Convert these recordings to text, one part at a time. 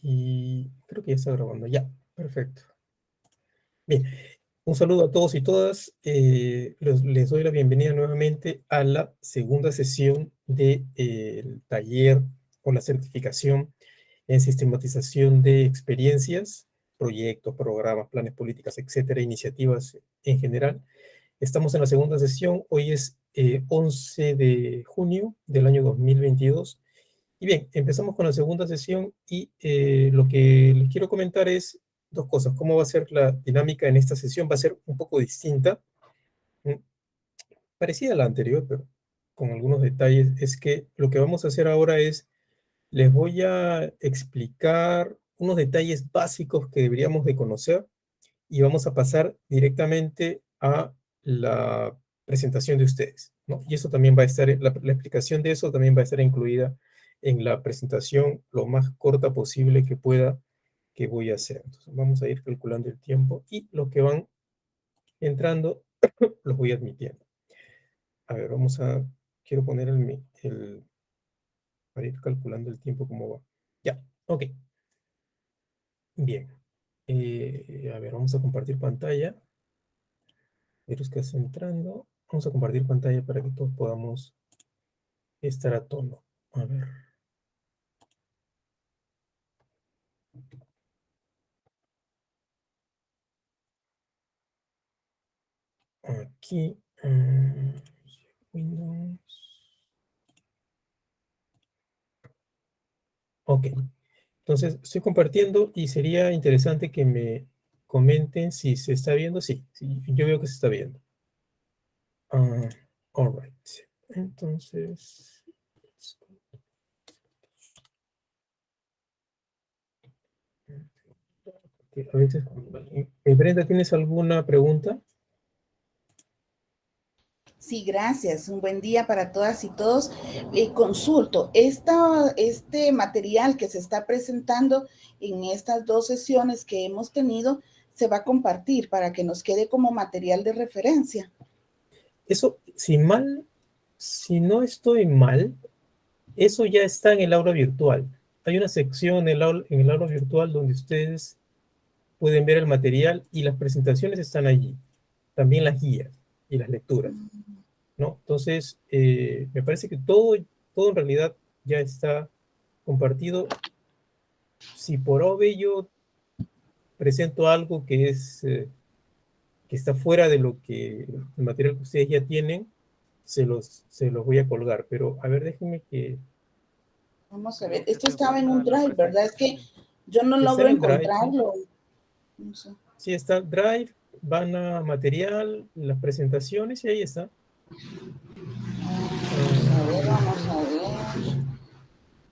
Y creo que ya está grabando. Ya, perfecto. Bien, un saludo a todos y todas. Les doy la bienvenida nuevamente a la segunda sesión del taller o la certificación en sistematización de experiencias, proyectos, programas, planes, políticas, etcétera, iniciativas en general. Estamos en la segunda sesión. Hoy es 11 de junio del año 2022. Y bien, empezamos con la segunda sesión y lo que les quiero comentar es dos cosas. ¿Cómo va a ser la dinámica en esta sesión? Va a ser un poco distinta, mm, parecida a la anterior, pero con algunos detalles. Es que lo que vamos a hacer ahora es, les voy a explicar unos detalles básicos que deberíamos de conocer y vamos a pasar directamente a la presentación de ustedes, ¿no? Y eso también va a estar, la explicación de eso también va a estar incluida en la presentación lo más corta posible que pueda, que voy a hacer. Entonces vamos a ir calculando el tiempo y los que van entrando los voy admitiendo. A ver, quiero poner para ir calculando el tiempo cómo va. Ya, ok. Bien. A ver, vamos a compartir pantalla. Virus que está entrando. Vamos a compartir pantalla para que todos podamos estar a tono. A ver. Aquí. Windows. Ok. Entonces, estoy compartiendo y sería interesante que me comenten si se está viendo. Sí, sí, yo veo que se está viendo. All right. Entonces, a veces, Brenda, ¿tienes alguna pregunta? Sí, gracias. Un buen día para todas y todos. Consulto, este material que se está presentando en estas dos sesiones que hemos tenido, se va a compartir para que nos quede como material de referencia. Eso, si no estoy mal, eso ya está en el aula virtual. Hay una sección en el aula virtual donde ustedes pueden ver el material y las presentaciones están allí. También las guías y las lecturas, ¿no? Entonces, me parece que todo en realidad ya está compartido. Si por obvio yo presento algo que está fuera de el material que ustedes ya tienen, se los voy a colgar. Pero, a ver, déjenme que... Vamos a ver, esto estaba en un drive, ¿verdad? Es que yo no Está logro en el Drive, ¿sí? encontrarlo. No sé. Sí, está Drive, van a material, las presentaciones y ahí está. Vamos a ver.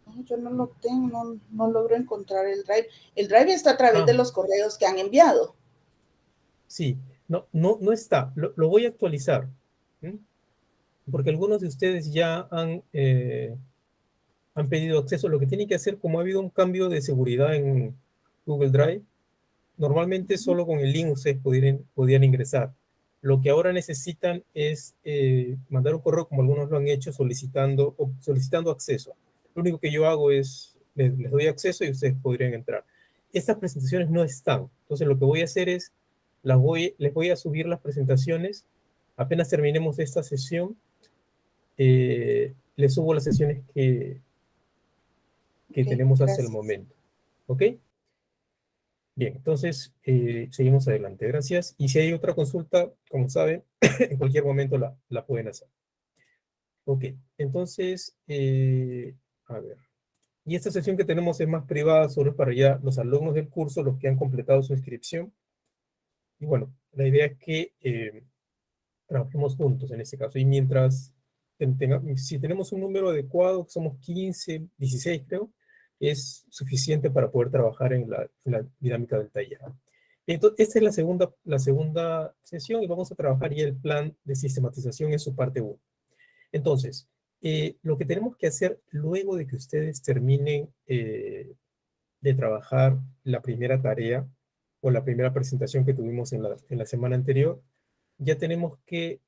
No, yo no lo tengo, no logro encontrar el drive. El drive está a través de los correos que han enviado. Sí, no está. Lo voy a actualizar. ¿Sí? Porque algunos de ustedes ya han pedido acceso. Lo que tienen que hacer, como ha habido un cambio de seguridad en Google Drive, normalmente solo con el link ustedes podían ingresar. Lo que ahora necesitan es mandar un correo, como algunos lo han hecho, solicitando acceso. Lo único que yo hago es, les doy acceso y ustedes podrían entrar. Estas presentaciones no están. Entonces lo que voy a hacer es, les voy a subir las presentaciones. Apenas terminemos esta sesión, les subo las sesiones que Ok, tenemos hasta el gracias. momento. ¿Ok? Bien, entonces seguimos adelante. Gracias. Y si hay otra consulta, como saben, en cualquier momento la pueden hacer. Ok, entonces, a ver. Y esta sesión que tenemos es más privada, solo es para ya los alumnos del curso, los que han completado su inscripción. Y bueno, la idea es que trabajemos juntos en este caso. Y mientras, si tenemos un número adecuado, que somos 15, 16 creo, es suficiente para poder trabajar en la dinámica del taller. Entonces, esta es la segunda sesión y vamos a trabajar ya el plan de sistematización en su parte 1. Entonces, lo que tenemos que hacer luego de que ustedes terminen de trabajar la primera tarea o la primera presentación que tuvimos en la semana anterior, ya tenemos que,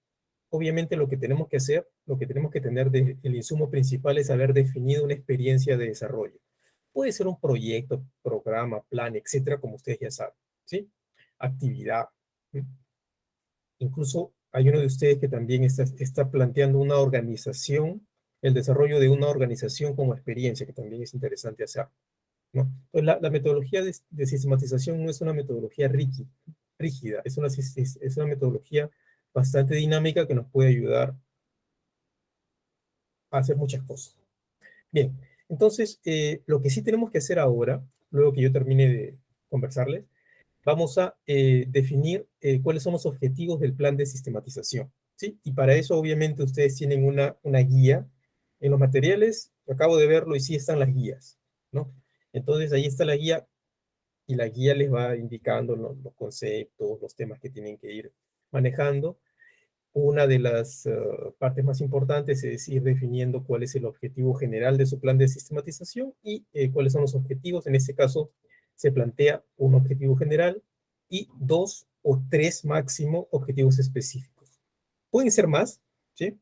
obviamente lo que tenemos que hacer, lo que tenemos que tener el insumo principal es haber definido una experiencia de desarrollo. Puede ser un proyecto, programa, plan, etcétera, como ustedes ya saben, ¿sí? Actividad. Incluso hay uno de ustedes que también está planteando una organización, el desarrollo de una organización como experiencia, que también es interesante hacer, ¿no? Pues la metodología de sistematización no es una metodología rígida, es una metodología bastante dinámica que nos puede ayudar a hacer muchas cosas. Bien, entonces, lo que sí tenemos que hacer ahora, luego que yo termine de conversarles, vamos a definir cuáles son los objetivos del plan de sistematización, ¿sí? Y para eso, obviamente, ustedes tienen una guía. En los materiales, acabo de verlo y sí están las guías, ¿no? Entonces, ahí está la guía y la guía les va indicando los conceptos, los temas que tienen que ir manejando. Una de las partes más importantes es ir definiendo cuál es el objetivo general de su plan de sistematización y cuáles son los objetivos. En este caso, se plantea un objetivo general y 2 o 3 máximo objetivos específicos. Pueden ser más, ¿sí?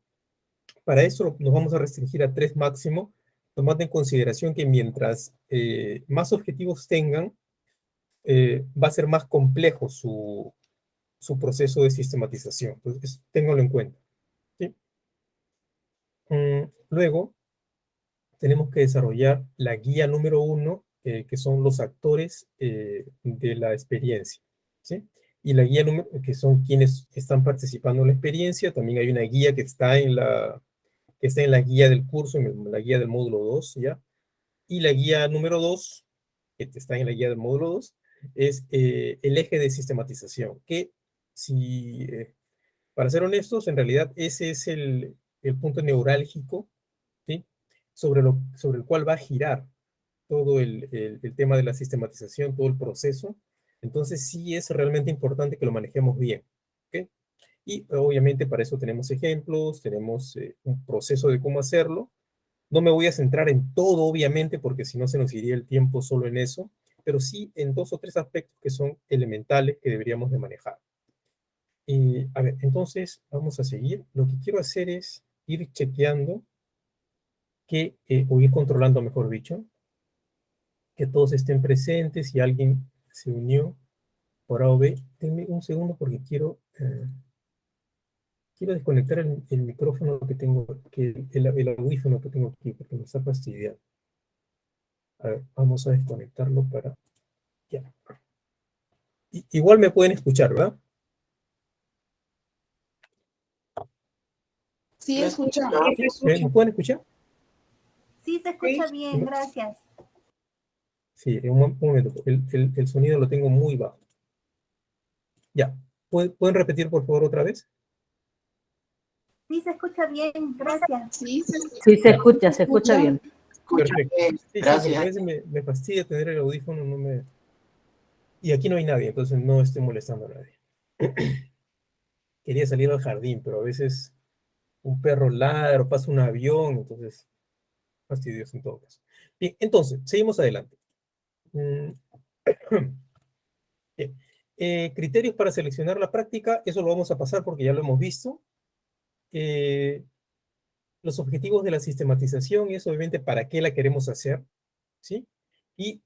Para eso nos vamos a restringir a 3 máximo, tomando en consideración que mientras más objetivos tengan, va a ser más complejo su proceso de sistematización. Entonces, ténganlo en cuenta, ¿sí? Luego, tenemos que desarrollar la guía número 1, que son los actores de la experiencia, ¿sí? Y la guía número, que son quienes están participando en la experiencia. También hay una guía que está en la guía del curso, en la guía del módulo 2, ¿ya? Y la guía número 2, que está en la guía del módulo 2, es el eje de sistematización, que si, para ser honestos, en realidad ese es el punto neurálgico, ¿sí? Sobre el cual va a girar todo el tema de la sistematización, todo el proceso. Entonces sí es realmente importante que lo manejemos bien, ¿ok? Y obviamente para eso tenemos ejemplos, tenemos un proceso de cómo hacerlo. No me voy a centrar en todo, obviamente, porque si no se nos iría el tiempo solo en eso, pero sí en 2 o 3 aspectos que son elementales que deberíamos de manejar. A ver, entonces vamos a seguir. Lo que quiero hacer es ir chequeando o ir controlando, mejor dicho, que todos estén presentes y alguien se unió por A o B. Denme un segundo porque quiero desconectar el micrófono que tengo, el audífono que tengo aquí, porque me está fastidiando. A ver, vamos a desconectarlo para... Ya. Igual me pueden escuchar, ¿verdad? Sí, escuchamos. ¿Me pueden escuchar? Sí, se escucha bien, gracias. Sí, un momento. El sonido lo tengo muy bajo. Ya. ¿Pueden repetir, por favor, otra vez? Sí, se escucha bien, gracias. Sí, Sí, se escucha bien. Perfecto. Sí, Gracias. porque a veces me fastidia tener el audífono, y aquí no hay nadie, entonces no estoy molestando a nadie. Quería salir al jardín, pero a veces un perro ladra o pasa un avión, entonces fastidioso en todo caso. Bien, entonces, seguimos adelante. Mm, Bien. Criterios para seleccionar la práctica, eso lo vamos a pasar porque ya lo hemos visto. Los objetivos de la sistematización es obviamente para qué la queremos hacer, ¿sí? Y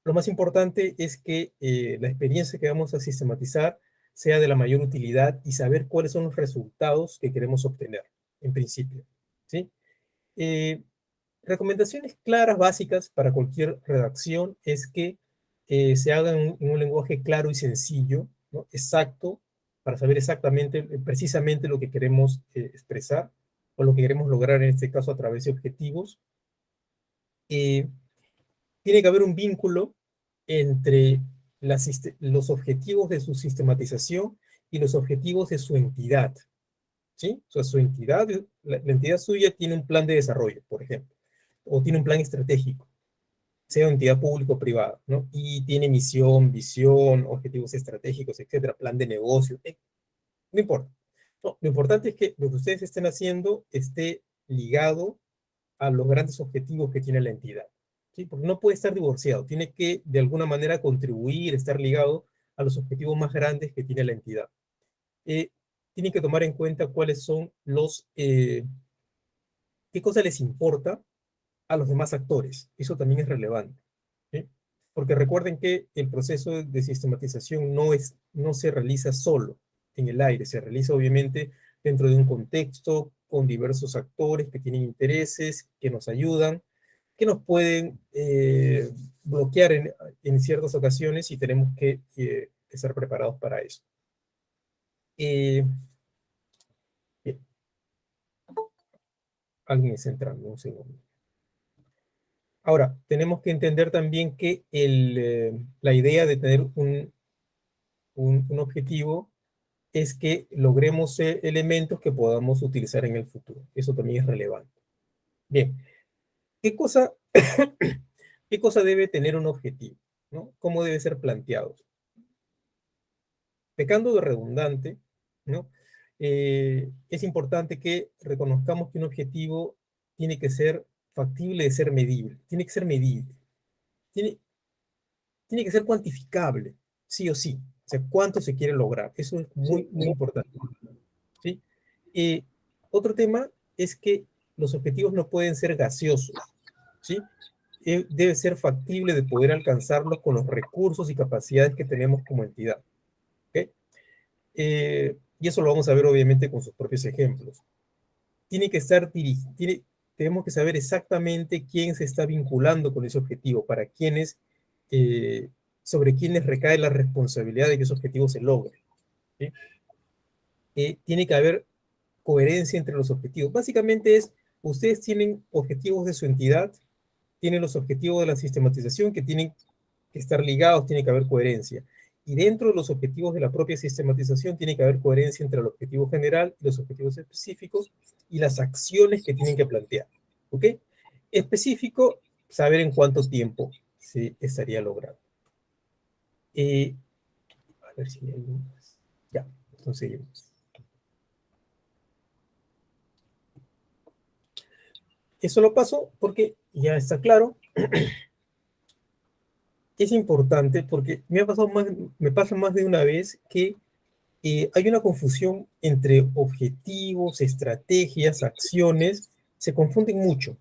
lo más importante es que la experiencia que vamos a sistematizar sea de la mayor utilidad y saber cuáles son los resultados que queremos obtener, en principio, ¿sí? Eh, Recomendaciones claras, básicas para cualquier redacción es que se haga en un lenguaje claro y sencillo, ¿no? Exacto, para saber exactamente, precisamente lo que queremos expresar o lo que queremos lograr en este caso a través de objetivos. Tiene que haber un vínculo entre los objetivos de su sistematización y los objetivos de su entidad, ¿sí? O sea, su entidad, la entidad suya tiene un plan de desarrollo, por ejemplo, o tiene un plan estratégico, sea entidad pública o privada, ¿no? Y tiene misión, visión, objetivos estratégicos, etcétera, plan de negocio, no importa. No, lo importante es que lo que ustedes estén haciendo esté ligado a los grandes objetivos que tiene la entidad, ¿sí? Porque no puede estar divorciado, tiene que de alguna manera contribuir, estar ligado a los objetivos más grandes que tiene la entidad. Tienen que tomar en cuenta cuáles son qué cosa les importa a los demás actores. Eso también es relevante, ¿sí? Porque recuerden que el proceso de sistematización no se realiza solo en el aire, se realiza obviamente dentro de un contexto, con diversos actores que tienen intereses, que nos ayudan, que nos pueden bloquear en ciertas ocasiones y tenemos que estar preparados para eso. Bien. Alguien está entrando, un segundo. Ahora, tenemos que entender también que la idea de tener un objetivo es que logremos elementos que podamos utilizar en el futuro. Eso también es relevante. Bien, ¿qué cosa, qué cosa debe tener un objetivo? ¿No? ¿Cómo debe ser planteado? Pecando de redundante, ¿no? Es importante que reconozcamos que un objetivo tiene que ser factible de ser medible, tiene que ser medible, tiene, tiene que ser cuantificable, sí o sí. O sea, cuánto se quiere lograr. Eso es muy, muy importante, ¿sí? Otro tema es que los objetivos no pueden ser gaseosos, ¿sí? Debe ser factible de poder alcanzarlos con los recursos y capacidades que tenemos como entidad, ¿ok? Y eso lo vamos a ver obviamente con sus propios ejemplos. Tiene que estar tenemos que saber exactamente quién se está vinculando con ese objetivo, para quiénes, sobre quiénes recae la responsabilidad de que ese objetivo se logre, ¿sí? Tiene que haber coherencia entre los objetivos. Básicamente ustedes tienen objetivos de su entidad, tienen los objetivos de la sistematización que tienen que estar ligados, tiene que haber coherencia. Y dentro de los objetivos de la propia sistematización tiene que haber coherencia entre el objetivo general y los objetivos específicos y las acciones que tienen que plantear. ¿Ok? Específico, saber en cuánto tiempo se estaría logrando. A ver si hay algo más. Ya, entonces seguimos. Eso lo paso porque ya está claro. Es importante porque me pasa más de una vez que hay una confusión entre objetivos, estrategias, acciones, se confunden mucho.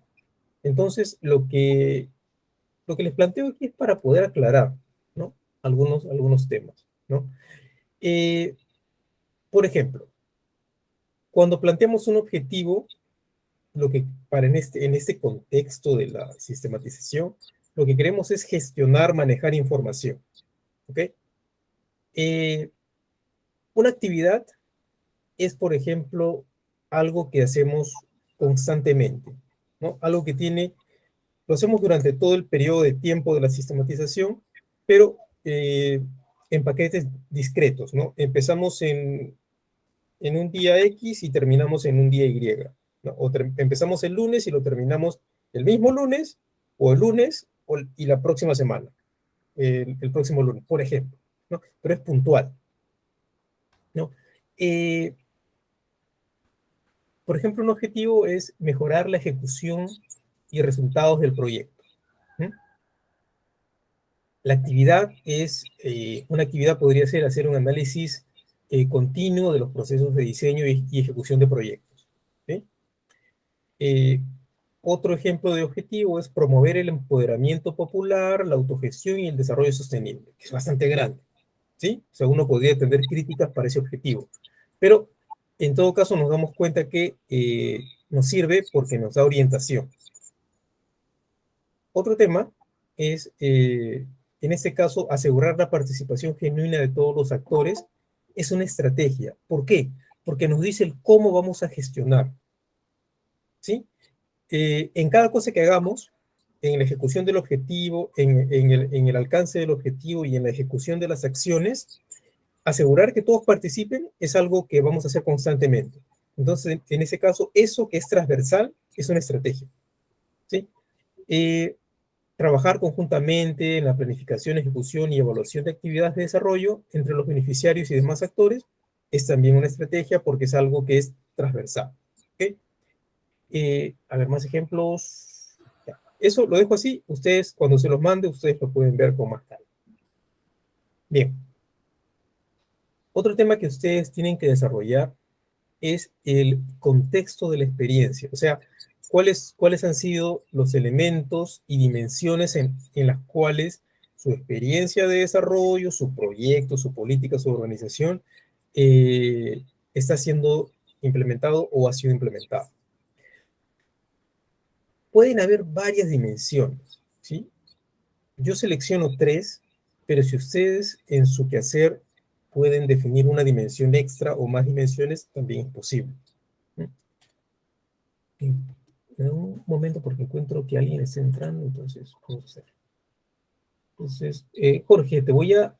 Entonces, lo que les planteo aquí es para poder aclarar, ¿no? Algunos temas, ¿no? Eh, por ejemplo, cuando planteamos un objetivo, en este contexto de la sistematización, lo que queremos es gestionar, manejar información, ¿ok? Una actividad es, por ejemplo, algo que hacemos constantemente, ¿no? Algo lo hacemos durante todo el periodo de tiempo de la sistematización, pero en paquetes discretos, ¿no? Empezamos en un día X y terminamos en un día Y, ¿no? Empezamos el lunes y lo terminamos el mismo lunes, o el lunes, y la próxima semana, el próximo lunes, por ejemplo, ¿no? Pero es puntual, ¿no? Eh, Por ejemplo, un objetivo es mejorar la ejecución y resultados del proyecto. ¿Mm? La actividad una actividad podría ser hacer un análisis continuo de los procesos de diseño y ejecución de proyectos, ¿sí? Eh, Otro ejemplo de objetivo es promover el empoderamiento popular, la autogestión y el desarrollo sostenible, que es bastante grande, ¿sí? O sea, uno podría tener críticas para ese objetivo, pero en todo caso nos damos cuenta que nos sirve porque nos da orientación. Otro tema es, en este caso, asegurar la participación genuina de todos los actores. Es una estrategia. ¿Por qué? Porque nos dice el cómo vamos a gestionar, ¿sí? En cada cosa que hagamos, en la ejecución del objetivo, en el alcance del objetivo y en la ejecución de las acciones, asegurar que todos participen es algo que vamos a hacer constantemente. Entonces, en ese caso, eso que es transversal es una estrategia, ¿sí? Trabajar conjuntamente en la planificación, ejecución y evaluación de actividades de desarrollo entre los beneficiarios y demás actores es también una estrategia porque es algo que es transversal. ¿Okay? A ver, más ejemplos. Ya. Eso lo dejo así. Ustedes, cuando se los mande, ustedes lo pueden ver con más calma. Bien. Otro tema que ustedes tienen que desarrollar es el contexto de la experiencia. O sea, ¿Cuáles han sido los elementos y dimensiones en las cuales su experiencia de desarrollo, su proyecto, su política, su organización está siendo implementado o ha sido implementado? Pueden haber varias dimensiones, ¿sí? Yo selecciono 3, pero si ustedes en su quehacer pueden definir una dimensión extra o más dimensiones, también es posible. En un momento porque encuentro que alguien está entrando, entonces vamos a hacer. Entonces, Jorge, te voy a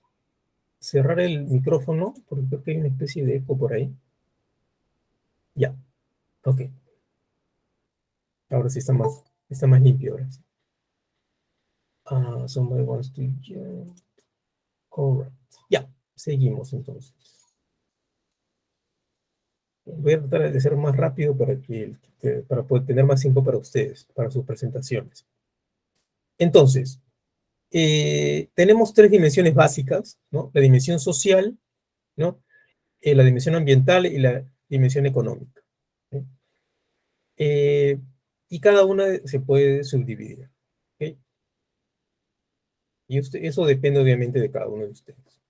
cerrar el micrófono porque creo que hay una especie de eco por ahí. Ya, ok. Ahora sí está más limpio ahora sí. Somebody wants to join. Correct. Ya, seguimos entonces. Voy a tratar de ser más rápido para poder tener más tiempo para ustedes, para sus presentaciones. Entonces, tenemos 3 dimensiones básicas, ¿no? La dimensión social, ¿no? La dimensión ambiental y la dimensión económica, ¿sí? Y cada una se puede subdividir, ¿ok? Y eso depende obviamente de cada uno de ustedes.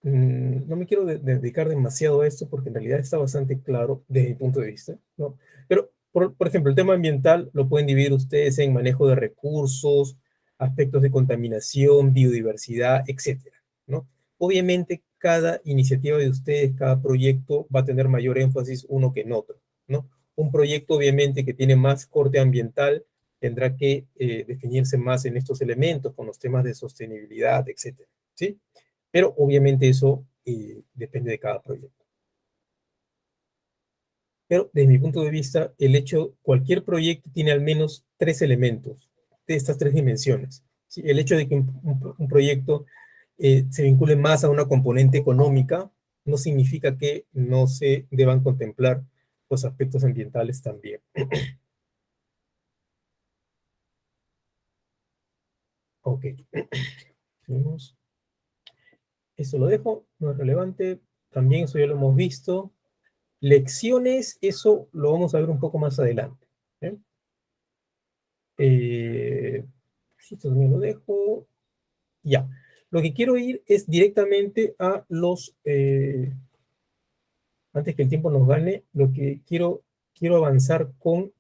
No me quiero dedicar demasiado a esto porque en realidad está bastante claro desde mi punto de vista, ¿no? Pero, por ejemplo, el tema ambiental lo pueden dividir ustedes en manejo de recursos, aspectos de contaminación, biodiversidad, etcétera, ¿no? Obviamente, cada iniciativa de ustedes, cada proyecto va a tener mayor énfasis uno que en otro, ¿no? Un proyecto, obviamente, que tiene más corte ambiental tendrá que definirse más en estos elementos, con los temas de sostenibilidad, etcétera, ¿sí? Pero obviamente eso depende de cada proyecto. Pero desde mi punto de vista, cualquier proyecto tiene al menos 3 elementos de estas 3 dimensiones, ¿sí? El hecho de que un proyecto se vincule más a una componente económica no significa que no se deban contemplar los aspectos ambientales también. Ok. Esto lo dejo, no es relevante. También eso ya lo hemos visto. Lecciones, eso lo vamos a ver un poco más adelante. ¿Eh? Esto también lo dejo. Ya. Lo que quiero ir es directamente a antes que el tiempo nos gane, lo que quiero avanzar con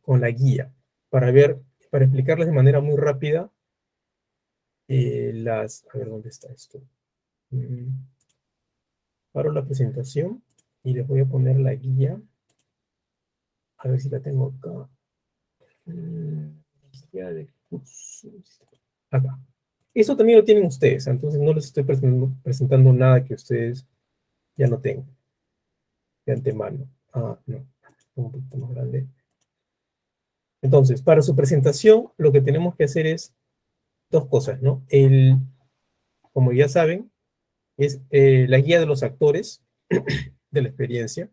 la guía, para explicarles de manera muy rápida a ver, ¿dónde está esto? Paro la presentación y les voy a poner la guía. A ver si la tengo acá. Guía de cursos. Acá. Eso también lo tienen ustedes, entonces no les estoy presentando nada que ustedes ya no tengan de antemano. No, un poquito más grande. Entonces, para su presentación, lo que tenemos que hacer es 2 cosas, ¿no? Como ya saben, es la guía de los actores de la experiencia,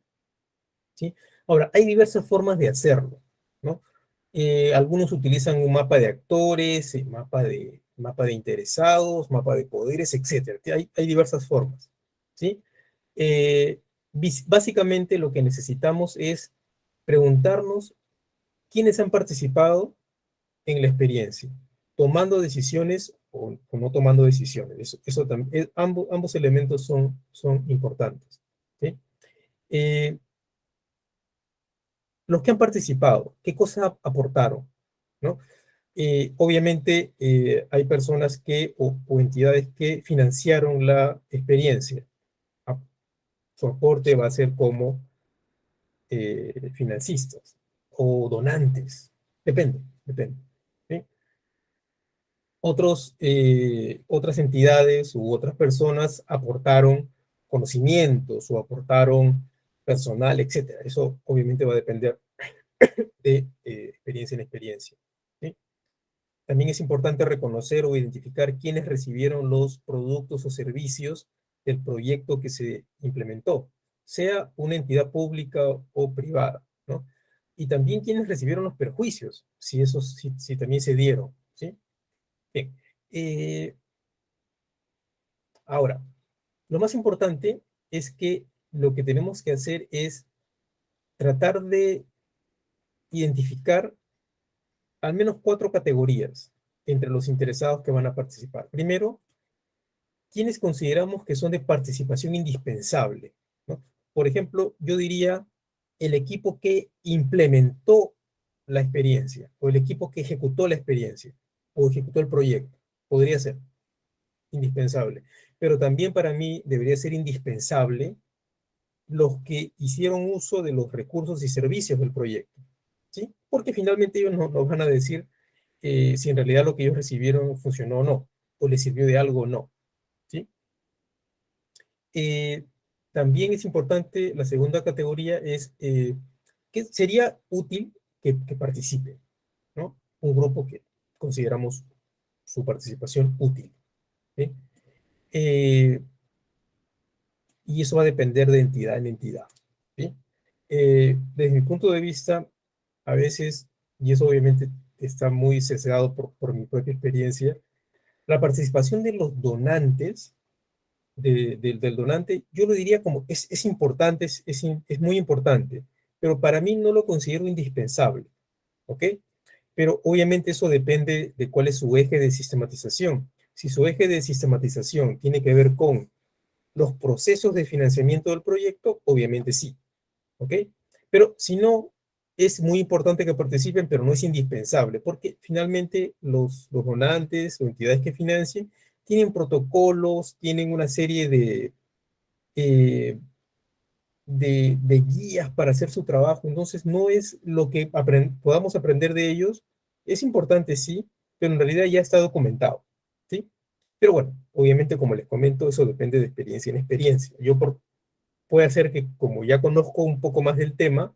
¿sí? Ahora, hay diversas formas de hacerlo, ¿no? Algunos utilizan un mapa de actores, mapa de interesados, mapa de poderes, etc. Hay diversas formas, ¿sí? Básicamente lo que necesitamos es preguntarnos quiénes han participado en la experiencia, tomando decisiones o no tomando decisiones. Eso también, ambos elementos son importantes, ¿sí? Los que han participado, ¿qué cosas aportaron? ¿No? Obviamente hay personas o entidades que financiaron la experiencia. Su aporte va a ser como financistas o donantes. Depende. ¿Sí? Otras entidades u otras personas aportaron conocimientos o aportaron personal, etc. Eso obviamente va a depender de experiencia en experiencia, ¿sí? También es importante reconocer o identificar quiénes recibieron los productos o servicios del proyecto que se implementó, sea una entidad pública o privada, ¿no? Y también quiénes recibieron los perjuicios, si también se dieron, ¿sí? Bien. Ahora, lo más importante es que lo que tenemos que hacer es tratar de identificar al menos 4 categorías entre los interesados que van a participar. Primero, ¿quiénes consideramos que son de participación indispensable? ¿No? Por ejemplo, yo diría el equipo que implementó la experiencia, o el equipo que ejecutó la experiencia, o ejecutó el proyecto. Podría ser indispensable. Pero también para mí debería ser indispensable los que hicieron uso de los recursos y servicios del proyecto, ¿sí? Porque finalmente ellos nos van a decir si en realidad lo que ellos recibieron funcionó o no, o les sirvió de algo o no, ¿sí? También es importante, la segunda categoría es que sería útil que participe, ¿no? Un grupo que consideramos su participación útil, ¿sí? Y eso va a depender de entidad en entidad, ¿sí? Desde mi punto de vista, a veces, y eso obviamente está muy sesgado por mi propia experiencia, la participación de los donantes, del donante, yo lo diría como es importante, es muy importante, pero para mí no lo considero indispensable, ¿ok? Pero obviamente eso depende de cuál es su eje de sistematización. Si su eje de sistematización tiene que ver con los procesos de financiamiento del proyecto, obviamente sí, ¿ok? Pero si no, es muy importante que participen, pero no es indispensable, porque finalmente los donantes o entidades que financien tienen protocolos, tienen una serie eh, de guías para hacer su trabajo, entonces no es lo que podamos aprender de ellos, es importante sí, pero en realidad ya está documentado, ¿sí? Pero bueno, obviamente como les comento, eso depende de experiencia en experiencia. Puede ser que como ya conozco un poco más del tema,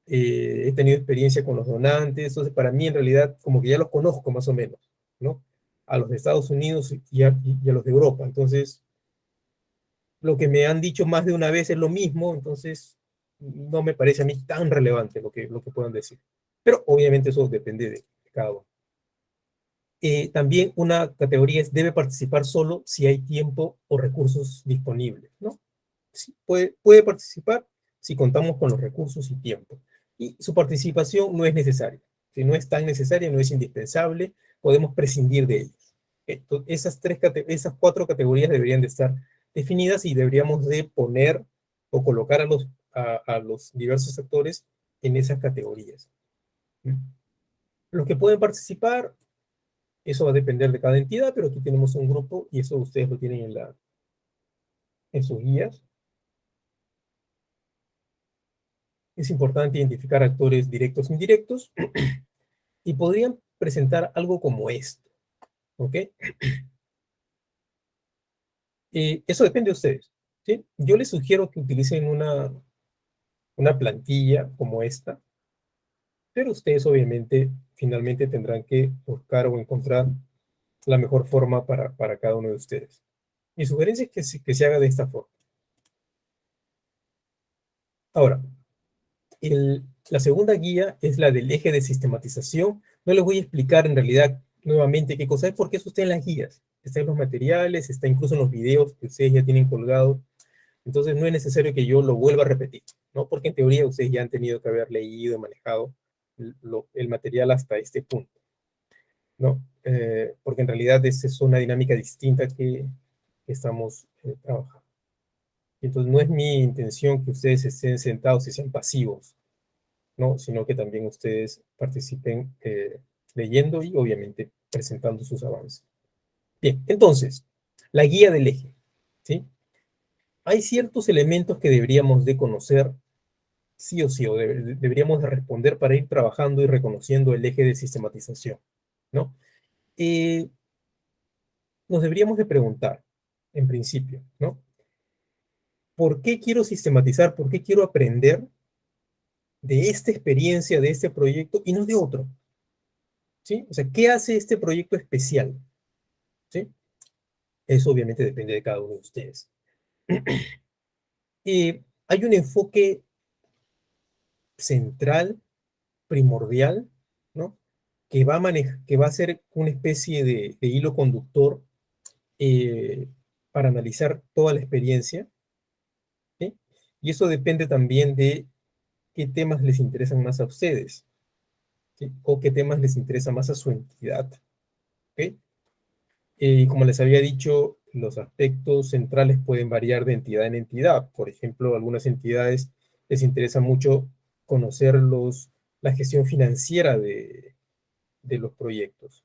he tenido experiencia con los donantes, entonces para mí en realidad como que ya los conozco más o menos, ¿no? A los de Estados Unidos y a los de Europa, entonces lo que me han dicho más de una vez es lo mismo, entonces no me parece a mí tan relevante lo que puedan decir. Pero obviamente eso depende de cada uno. También una categoría es debe participar solo si hay tiempo o recursos disponibles, ¿no? Sí, puede participar si contamos con los recursos y tiempo. Y su participación no es necesaria. Si no es tan necesaria, no es indispensable, podemos prescindir de ellos. Esas 4 categorías deberían de estar definidas y deberíamos de poner o colocar a los diversos actores en esas categorías. Los que pueden participar, eso va a depender de cada entidad, pero aquí tenemos un grupo y eso ustedes lo tienen en sus guías. Es importante identificar actores directos e indirectos y podrían presentar algo como esto, ¿ok? Eso depende de ustedes, ¿sí? Yo les sugiero que utilicen una plantilla como esta, pero ustedes obviamente finalmente tendrán que buscar o encontrar la mejor forma para cada uno de ustedes. Mi sugerencia es que se haga de esta forma. Ahora, la segunda guía es la del eje de sistematización. No les voy a explicar en realidad nuevamente qué cosa es, porque eso está en las guías, está en los materiales, está incluso en los videos que ustedes ya tienen colgados. Entonces no es necesario que yo lo vuelva a repetir, ¿no? Porque en teoría ustedes ya han tenido que haber leído y manejado el material hasta este punto, ¿no? Porque en realidad es una dinámica distinta que estamos trabajando. Entonces no es mi intención que ustedes estén sentados y sean pasivos, ¿no? Sino que también ustedes participen leyendo y obviamente presentando sus avances. Bien, entonces, la guía del eje, ¿sí? Hay ciertos elementos que deberíamos de conocer sí o sí, o deberíamos de responder para ir trabajando y reconociendo el eje de sistematización, ¿no? Nos deberíamos de preguntar, en principio, ¿no? ¿Por qué quiero sistematizar? ¿Por qué quiero aprender de esta experiencia, de este proyecto y no de otro? ¿Sí? O sea, ¿qué hace este proyecto especial? ¿Sí? Eso obviamente depende de cada uno de ustedes. Hay un enfoque central, primordial, ¿no? Que va a ser una especie de hilo conductor eh, para analizar toda la experiencia, ¿sí? Y eso depende también de qué temas les interesan más a ustedes, ¿sí? O qué temas les interesa más a su entidad. ¿Ok? Como les había dicho, los aspectos centrales pueden variar de entidad en entidad. Por ejemplo, a algunas entidades les interesa mucho conocer la gestión financiera de los proyectos,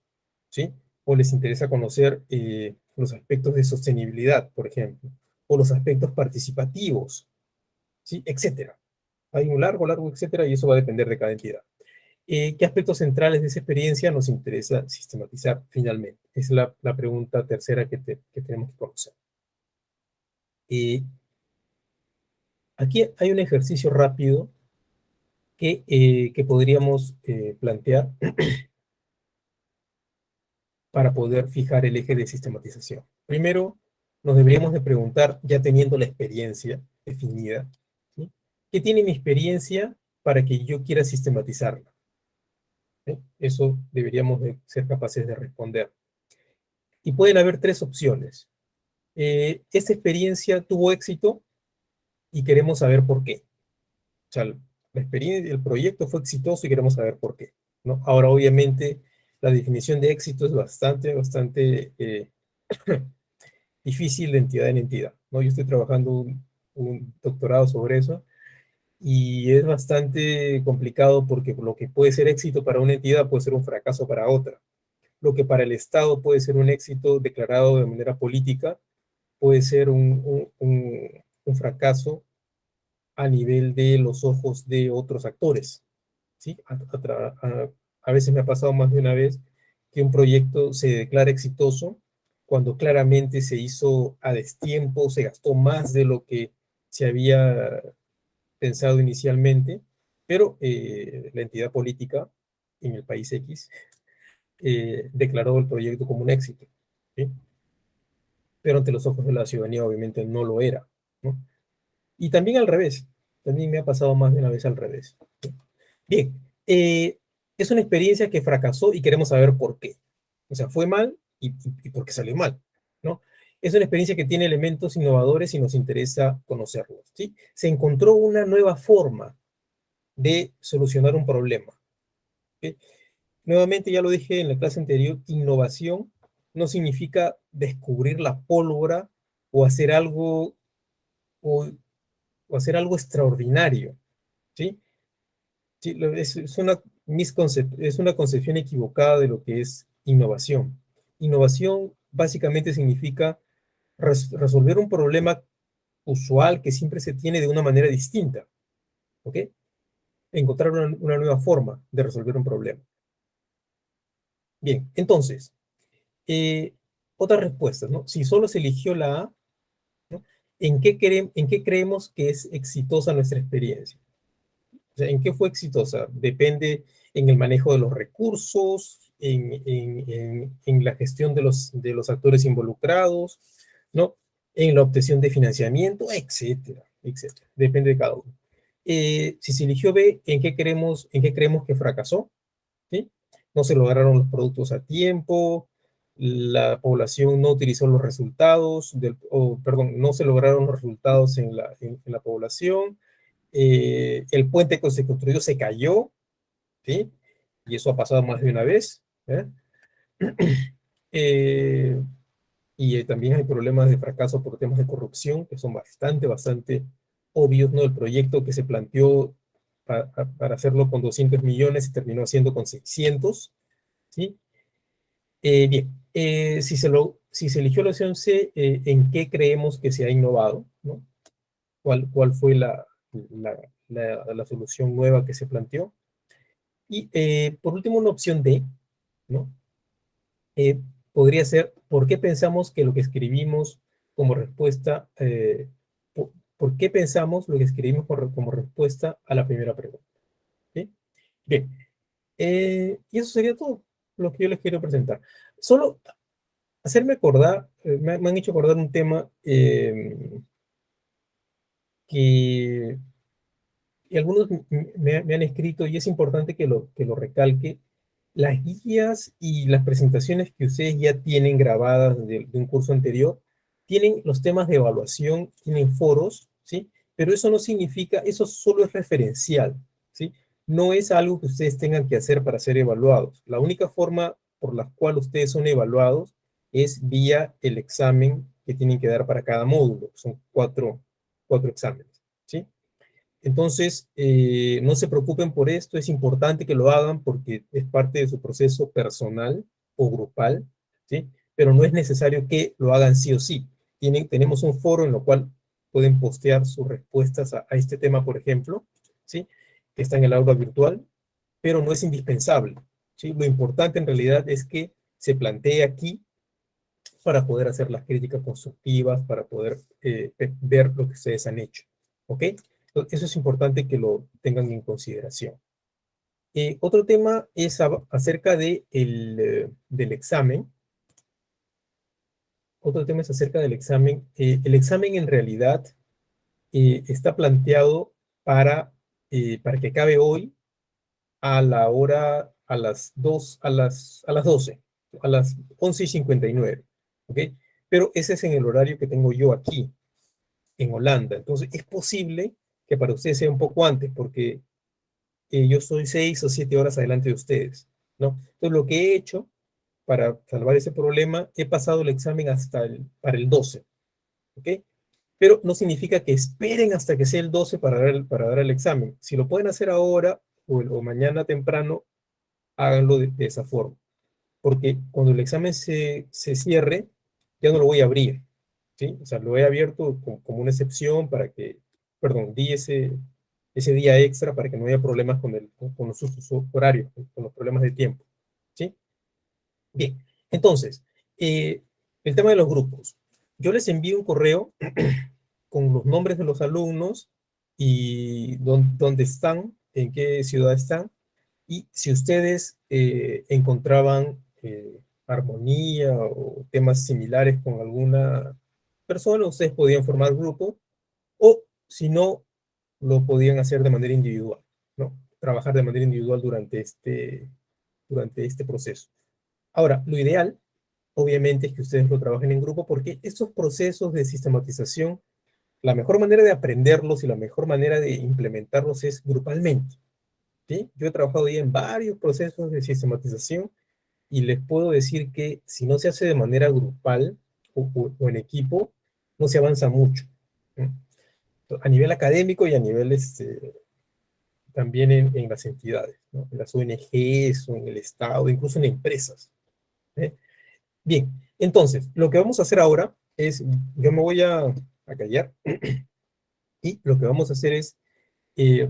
¿sí? O les interesa conocer los aspectos de sostenibilidad, por ejemplo, o los aspectos participativos, ¿sí? Etcétera. Hay un largo, largo, etcétera, y eso va a depender de cada entidad. ¿Qué aspectos centrales de esa experiencia nos interesa sistematizar finalmente? Es la pregunta tercera que tenemos que conocer. Aquí hay un ejercicio rápido que podríamos plantear para poder fijar el eje de sistematización. Primero, nos deberíamos de preguntar, ya teniendo la experiencia definida, ¿sí? ¿Qué tiene mi experiencia para que yo quiera sistematizarla? ¿Sí? Eso deberíamos de ser capaces de responder. Y pueden haber tres opciones. Esta experiencia tuvo éxito y queremos saber por qué. O sea, la experiencia, el proyecto fue exitoso y queremos saber por qué, ¿no? Ahora, obviamente, la definición de éxito es bastante difícil de entidad en entidad, ¿no? Yo estoy trabajando un doctorado sobre eso y es bastante complicado porque lo que puede ser éxito para una entidad puede ser un fracaso para otra. Lo que para el Estado puede ser un éxito declarado de manera política puede ser un fracaso a nivel de los ojos de otros actores, ¿sí? A veces me ha pasado más de una vez que un proyecto se declara exitoso cuando claramente se hizo a destiempo, se gastó más de lo que se había pensado inicialmente, pero la entidad política en el país X declaró el proyecto como un éxito, ¿sí? Pero ante los ojos de la ciudadanía obviamente no lo era, ¿no? Y también al revés, también me ha pasado más de una vez al revés. Bien, es una experiencia que fracasó y queremos saber por qué. O sea, fue mal y por qué salió mal, ¿no? Es una experiencia que tiene elementos innovadores y nos interesa conocerlos, ¿sí? Se encontró una nueva forma de solucionar un problema, ¿sí? Nuevamente, ya lo dije en la clase anterior, innovación no significa descubrir la pólvora o hacer algo, o, o hacer algo extraordinario, ¿sí? Sí, es una concepción equivocada de lo que es innovación. Innovación básicamente significa resolver un problema usual que siempre se tiene de una manera distinta, ¿ok? Encontrar una nueva forma de resolver un problema. Bien, entonces, eh, otras respuestas, ¿no? Si solo se eligió la A, ¿no? ¿En qué creemos que es exitosa nuestra experiencia? O sea, ¿en qué fue exitosa? Depende en el manejo de los recursos, en la gestión de los actores involucrados, ¿no? En la obtención de financiamiento, etcétera, etcétera. Depende de cada uno. Si se eligió B, en qué creemos que fracasó? ¿Sí? No se lograron los productos a tiempo, la población no utilizó los resultados, perdón, no se lograron los resultados en la población, el puente que se construyó se cayó, ¿sí? Y eso ha pasado más de una vez, ¿eh? Eh, y también hay problemas de fracaso por temas de corrupción, que son bastante obvios, ¿no? El proyecto que se planteó para hacerlo con 200 millones y terminó haciendo con 600, ¿sí? Bien, si se eligió la opción C, ¿en qué creemos que se ha innovado, ¿no? ¿Cuál fue la solución nueva que se planteó? Y por último, una opción D, ¿no? Eh, Podría ser, ¿por qué pensamos que lo que escribimos como respuesta, por qué pensamos lo que escribimos como respuesta a la primera pregunta? ¿Sí? Bien, y eso sería todo lo que yo les quiero presentar. Solo hacerme acordar, me han hecho acordar un tema que y algunos me han escrito y es importante que lo recalque. Las guías y las presentaciones que ustedes ya tienen grabadas de un curso anterior, tienen los temas de evaluación, tienen foros, ¿sí? Pero eso no significa, eso solo es referencial, ¿sí? No es algo que ustedes tengan que hacer para ser evaluados. La única forma por la cual ustedes son evaluados es vía el examen que tienen que dar para cada módulo. Son cuatro exámenes, ¿sí? Entonces, no se preocupen por esto, es importante que lo hagan porque es parte de su proceso personal o grupal, ¿sí? Pero no es necesario que lo hagan sí o sí. Tenemos un foro en lo cual pueden postear sus respuestas a este tema, por ejemplo, ¿sí? Que está en el aula virtual, pero no es indispensable, ¿sí? Lo importante en realidad es que se plantee aquí para poder hacer las críticas constructivas, para poder ver lo que ustedes han hecho, ¿ok? Eso es importante que lo tengan en consideración. Otro tema es acerca del examen. Otro tema es acerca del examen. El examen en realidad está planteado para que acabe hoy a la hora, a las 12, a las 11:59, ¿ok? Pero ese es en el horario que tengo yo aquí, en Holanda. Entonces, es posible que para ustedes sea un poco antes, porque yo soy 6 o 7 horas adelante de ustedes, ¿no? Entonces, lo que he hecho para salvar ese problema, he pasado el examen para el 12, ¿ok? Pero no significa que esperen hasta que sea el 12 para dar el examen. Si lo pueden hacer ahora o mañana temprano, háganlo de esa forma. Porque cuando el examen se cierre, ya no lo voy a abrir, ¿sí? O sea, lo he abierto como una excepción para que, perdón, di ese día extra para que no haya problemas con los usos horarios, con los problemas de tiempo, ¿sí? Bien, entonces, el tema de los grupos. Yo les envío un correo con los nombres de los alumnos y dónde están, en qué ciudad están, y si ustedes encontraban armonía o temas similares con alguna persona, ustedes podían formar grupo, o si no, lo podían hacer de manera individual, ¿no? Trabajar de manera individual durante este proceso. Ahora, lo ideal, obviamente, es que ustedes lo trabajen en grupo porque estos procesos de sistematización, la mejor manera de aprenderlos y la mejor manera de implementarlos es grupalmente, ¿sí? Yo he trabajado ya en varios procesos de sistematización y les puedo decir que si no se hace de manera grupal o en equipo, no se avanza mucho, ¿sí? A nivel académico y a nivel también en las entidades, ¿no? En las ONGs o en el Estado, incluso en empresas, ¿eh? Bien, entonces, lo que vamos a hacer ahora es, yo me voy a callar y lo que vamos a hacer es, eh,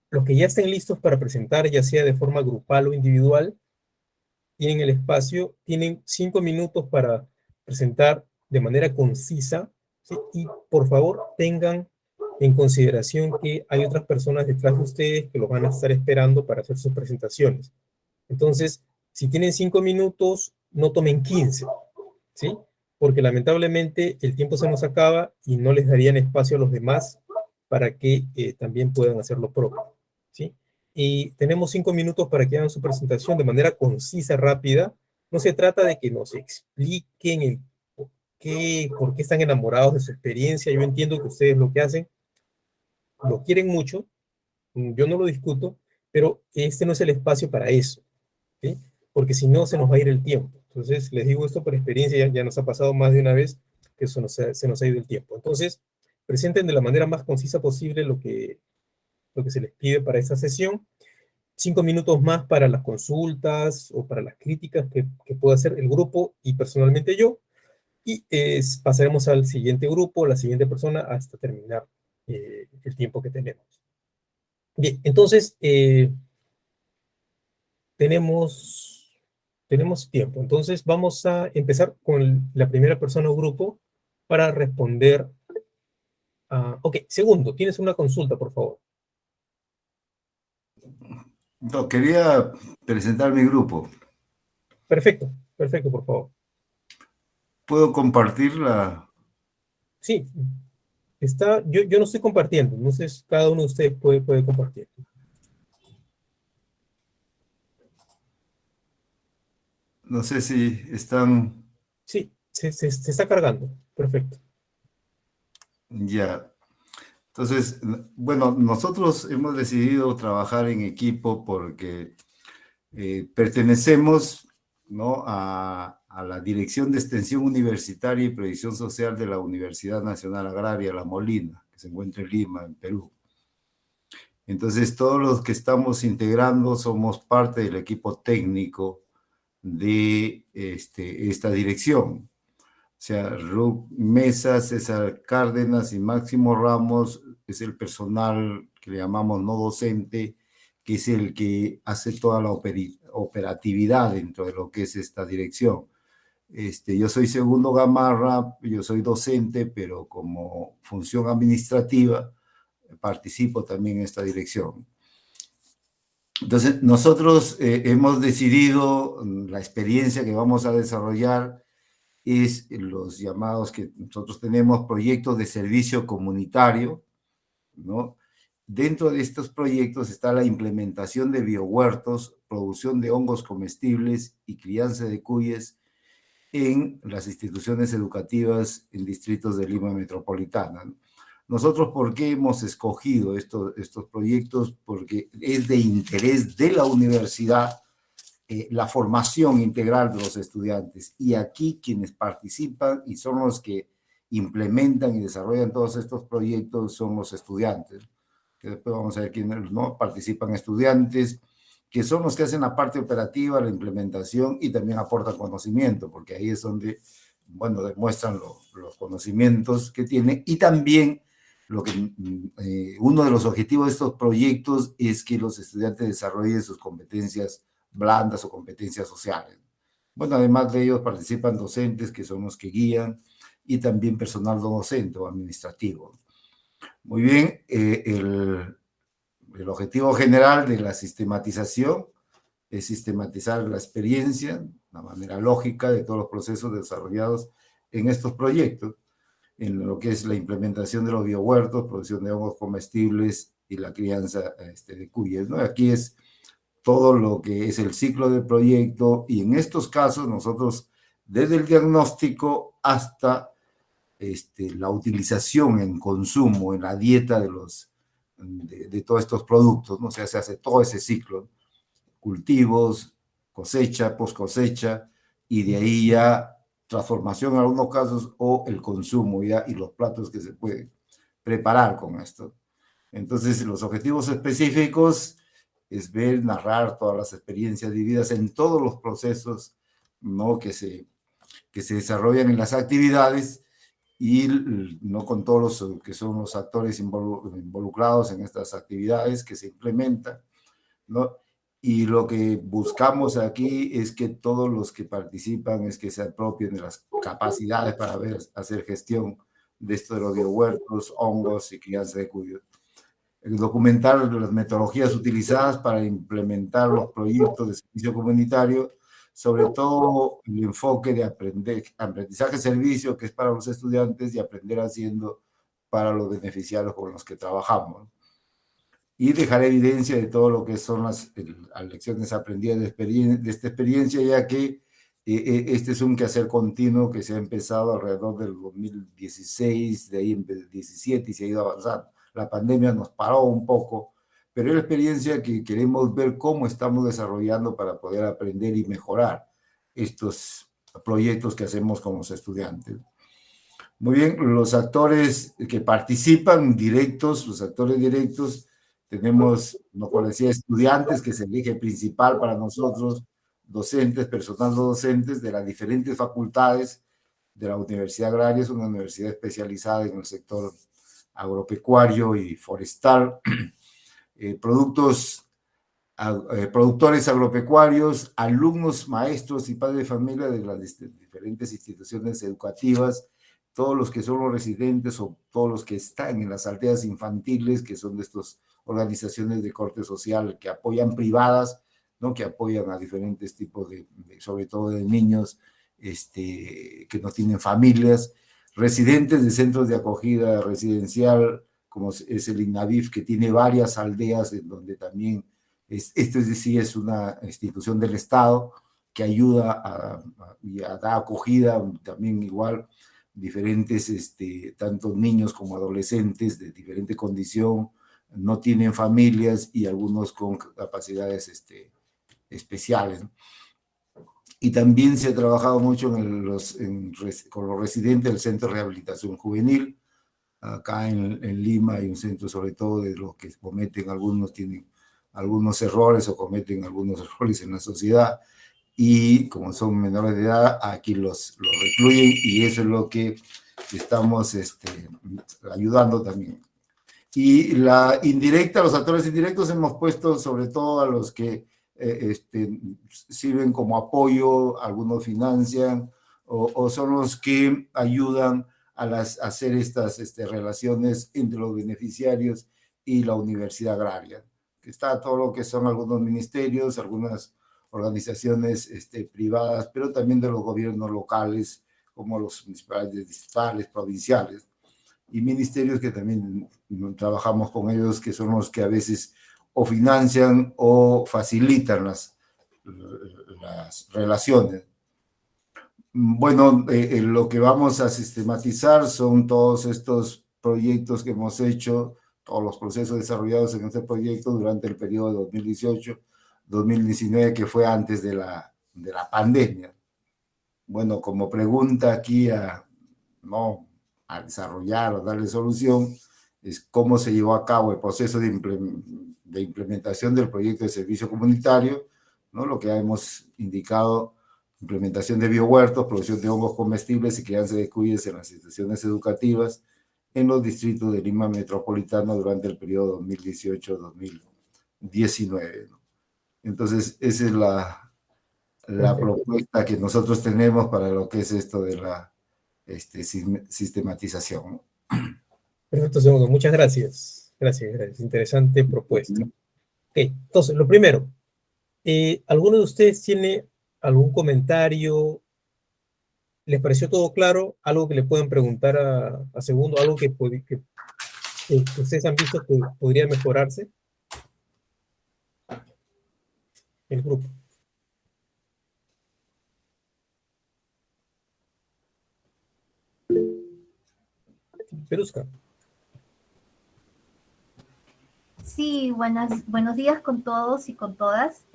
los que ya estén listos para presentar, ya sea de forma grupal o individual, tienen el espacio, tienen 5 minutos para presentar de manera concisa, ¿sí? Y por favor tengan en consideración que hay otras personas detrás de ustedes que los van a estar esperando para hacer sus presentaciones. Entonces, si tienen 5 minutos, no tomen 15, ¿sí? Porque lamentablemente el tiempo se nos acaba y no les darían espacio a los demás para que también puedan hacer lo propio, ¿sí? Y tenemos 5 minutos para que hagan su presentación de manera concisa, rápida. No se trata de que nos expliquen el por qué están enamorados de su experiencia. Yo entiendo que ustedes lo que hacen, lo quieren mucho, yo no lo discuto, pero este no es el espacio para eso, ¿sí? Porque si no, se nos va a ir el tiempo. Entonces, les digo esto por experiencia, ya nos ha pasado más de una vez que se nos ha ido el tiempo. Entonces, presenten de la manera más concisa posible lo que se les pide para esta sesión. 5 minutos más para las consultas o para las críticas que pueda hacer el grupo y personalmente yo. Y pasaremos al siguiente grupo, la siguiente persona, hasta terminar el tiempo que tenemos. Bien, entonces, tenemos tiempo. Entonces, vamos a empezar con la primera persona o grupo para responder. Ok, segundo, tienes una consulta, por favor. No, quería presentar mi grupo. Perfecto, perfecto, por favor. ¿Puedo compartirla? Sí, yo no estoy compartiendo, entonces cada uno de ustedes puede compartir. No sé si están Sí, se está cargando. Perfecto. ya. Entonces, bueno, nosotros hemos decidido trabajar en equipo porque pertenecemos, ¿no?, a la Dirección de Extensión Universitaria y Previsión Social de la Universidad Nacional Agraria La Molina, que se encuentra en Lima, en Perú. Entonces, todos los que estamos integrando somos parte del equipo técnico de esta dirección. O sea, Ruth Mesa, César Cárdenas y Máximo Ramos es el personal que le llamamos no docente, que es el que hace toda la operatividad dentro de lo que es esta dirección. Yo soy Segundo Gamarra, yo soy docente, pero como función administrativa participo también en esta dirección. Entonces, nosotros hemos decidido la experiencia que vamos a desarrollar es los llamados que nosotros tenemos proyectos de servicio comunitario, ¿no? Dentro de estos proyectos está la implementación de biohuertos, producción de hongos comestibles y crianza de cuyes en las instituciones educativas en distritos de Lima Metropolitana, ¿no? Nosotros, ¿por qué hemos escogido estos proyectos? Porque es de interés de la universidad la formación integral de los estudiantes. Y aquí quienes participan y son los que implementan y desarrollan todos estos proyectos son los estudiantes. Que después vamos a ver quiénes no participan estudiantes, que son los que hacen la parte operativa, la implementación y también aportan conocimiento, porque ahí es donde, bueno, demuestran los conocimientos que tienen y también lo que uno de los objetivos de estos proyectos es que los estudiantes desarrollen sus competencias blandas o competencias sociales. Bueno, además de ellos participan docentes que son los que guían y también personal no docente o administrativo. Muy bien, el objetivo general de la sistematización es sistematizar la experiencia, la manera lógica de todos los procesos desarrollados en estos proyectos, en lo que es la implementación de los biohuertos, producción de hongos comestibles y la crianza de cuyes, ¿no? Aquí es todo lo que es el ciclo del proyecto y en estos casos nosotros desde el diagnóstico hasta la utilización en consumo, en la dieta de todos estos productos, ¿no? O sea, se hace todo ese ciclo, cultivos, cosecha, post cosecha y de ahí ya transformación en algunos casos o el consumo ya y los platos que se pueden preparar con esto. Entonces, los objetivos específicos es ver, narrar todas las experiencias vividas en todos los procesos, ¿no?, que se desarrollan en las actividades y no con todos los que son los actores involucrados en estas actividades que se implementan, ¿no? Y lo que buscamos aquí es que todos los que participan es que se apropien de las capacidades para hacer gestión de esto de los biohuertos, hongos y crianza de cuyos. Documentar las metodologías utilizadas para implementar los proyectos de servicio comunitario, sobre todo el enfoque de aprendizaje-servicio, que es para los estudiantes, y aprender haciendo para los beneficiarios con los que trabajamos. Y dejar evidencia de todo lo que son las lecciones aprendidas de esta experiencia, ya que este es un quehacer continuo que se ha empezado alrededor del 2016, de ahí en 2017 y se ha ido avanzando. La pandemia nos paró un poco, pero es la experiencia que queremos ver cómo estamos desarrollando para poder aprender y mejorar estos proyectos que hacemos con los estudiantes. Muy bien, los actores que participan directos, los actores directos, tenemos, como decía, estudiantes, que es el eje principal para nosotros, docentes, personal no docentes de las diferentes facultades de la Universidad Agraria. Es una universidad especializada en el sector agropecuario y forestal, productores agropecuarios, alumnos, maestros y padres de familia de las diferentes instituciones educativas, todos los que son los residentes o todos los que están en las aldeas infantiles, que son de estas organizaciones de corte social que apoyan privadas, ¿no?, que apoyan a diferentes tipos sobre todo de niños que no tienen familias, residentes de centros de acogida residencial, como es el INAVIF, que tiene varias aldeas en donde también, esto es decir, es una institución del Estado que ayuda a dar acogida también igual diferentes, tanto niños como adolescentes de diferente condición, no tienen familias y algunos con capacidades especiales, ¿no? Y también se ha trabajado mucho con los residentes del Centro de Rehabilitación Juvenil. Acá en Lima hay un centro, sobre todo de los que cometen algunos, tienen algunos errores o cometen algunos errores en la sociedad, y como son menores de edad, aquí los recluyen, y eso es lo que estamos ayudando también. Y la indirecta, los actores indirectos hemos puesto sobre todo a los que sirven como apoyo, algunos financian, o son los que ayudan a hacer estas relaciones entre los beneficiarios y la universidad agraria. Que está todo lo que son algunos ministerios, algunas organizaciones privadas, pero también de los gobiernos locales, como los municipales, distritales, provinciales, y ministerios que también trabajamos con ellos, que son los que a veces o financian o facilitan las relaciones. Bueno, lo que vamos a sistematizar son todos estos proyectos que hemos hecho, todos los procesos desarrollados en este proyecto durante el periodo de 2018-2019, que fue antes de la pandemia. Bueno, como pregunta aquí a desarrollar o darle solución, es cómo se llevó a cabo el proceso de implementación del proyecto de servicio comunitario, ¿no? Lo que hemos indicado: implementación de biohuertos, producción de hongos comestibles y crianza de cuyes en las instituciones educativas en los distritos de Lima Metropolitana durante el periodo 2018-2019, ¿no? Entonces, esa es la propuesta que nosotros tenemos para lo que es esto de la sistematización, ¿no? Perfecto, segundo. Muchas gracias. Gracias. Interesante propuesta. Ok, entonces, lo primero, ¿alguno de ustedes tiene algún comentario? ¿Les pareció todo claro? ¿Algo que le pueden preguntar a segundo? ¿Algo que ustedes han visto que podría mejorarse? El grupo. Perusca. Sí, buenos días con todos y con todas.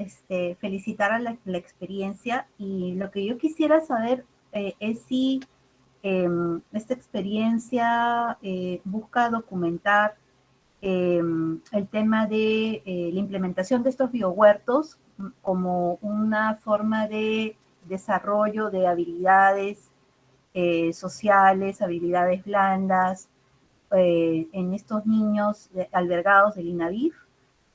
Felicitar a la experiencia, y lo que yo quisiera saber es si esta experiencia busca documentar el tema de la implementación de estos biohuertos como una forma de desarrollo de habilidades sociales, habilidades blandas, en estos niños albergados del INAVIF,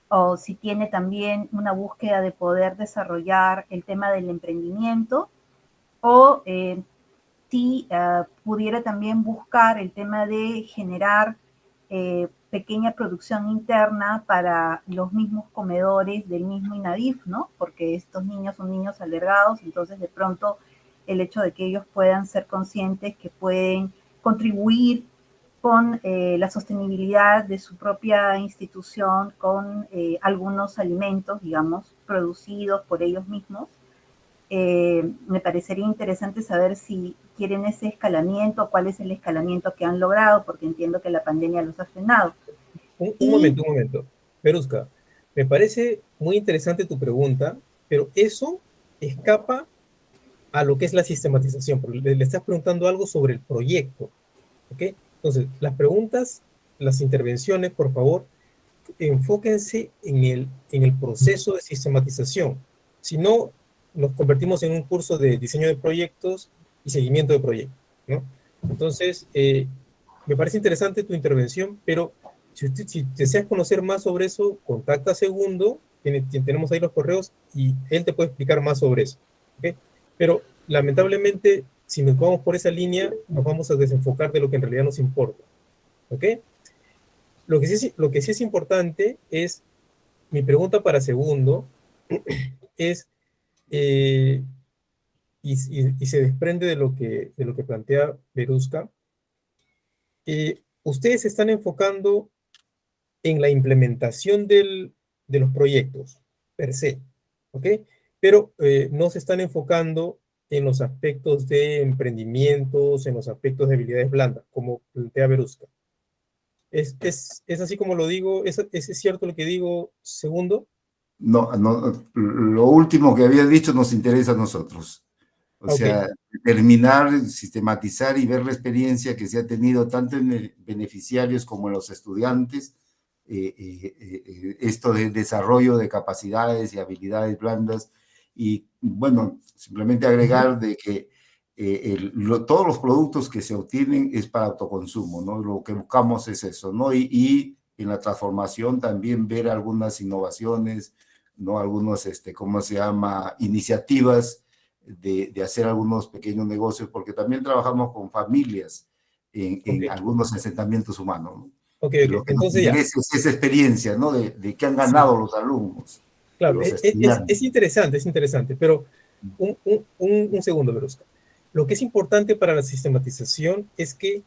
o si tiene también una búsqueda de poder desarrollar el tema del emprendimiento, o si pudiera también buscar el tema de generar pequeña producción interna para los mismos comedores del mismo INAVIF, ¿no? Porque estos niños son niños albergados, entonces de pronto el hecho de que ellos puedan ser conscientes que pueden contribuir con la sostenibilidad de su propia institución, con algunos alimentos, digamos, producidos por ellos mismos. Me parecería interesante saber si quieren ese escalamiento, cuál es el escalamiento que han logrado, porque entiendo que la pandemia los ha frenado. Un momento. Perusca, me parece muy interesante tu pregunta, pero eso escapa a lo que es la sistematización, porque le estás preguntando algo sobre el proyecto, ¿ok? Entonces, las preguntas, las intervenciones, por favor, enfóquense en el proceso de sistematización. Si no, nos convertimos en un curso de diseño de proyectos y seguimiento de proyectos, ¿no? Entonces, me parece interesante tu intervención, pero si deseas conocer más sobre eso, contacta a Segundo, tenemos ahí los correos, y él te puede explicar más sobre eso, ¿ok? Pero, lamentablemente, si nos vamos por esa línea, nos vamos a desenfocar de lo que en realidad nos importa, ¿ok? Lo que sí es importante es, mi pregunta para Segundo, es, y se desprende de lo que plantea Verusca, ustedes se están enfocando en la implementación de los proyectos, per se, ¿ok? Pero no se están enfocando en los aspectos de emprendimientos, en los aspectos de habilidades blandas, como plantea Verusca. ¿Es así como lo digo? ¿Es cierto lo que digo, segundo? No, lo último que había dicho nos interesa a nosotros. O Ok. sea, determinar, sistematizar y ver la experiencia que se ha tenido tanto en beneficiarios como en los estudiantes, esto del desarrollo de capacidades y habilidades blandas. Y bueno, simplemente agregar de que todos los productos que se obtienen es para autoconsumo, ¿no? Lo que buscamos es eso, ¿no? Y en la transformación también ver algunas innovaciones, ¿no? Algunos, ¿cómo se llama? Iniciativas de hacer algunos pequeños negocios, porque también trabajamos con familias Ok, en algunos asentamientos humanos, ¿no? ok, Y ok. lo que nos Entonces ya. interesa es esa experiencia, ¿no? De qué han Sí, ganado los alumnos, claro, los estudiantes. es interesante, pero un segundo, Verusca. Lo que es importante para la sistematización es que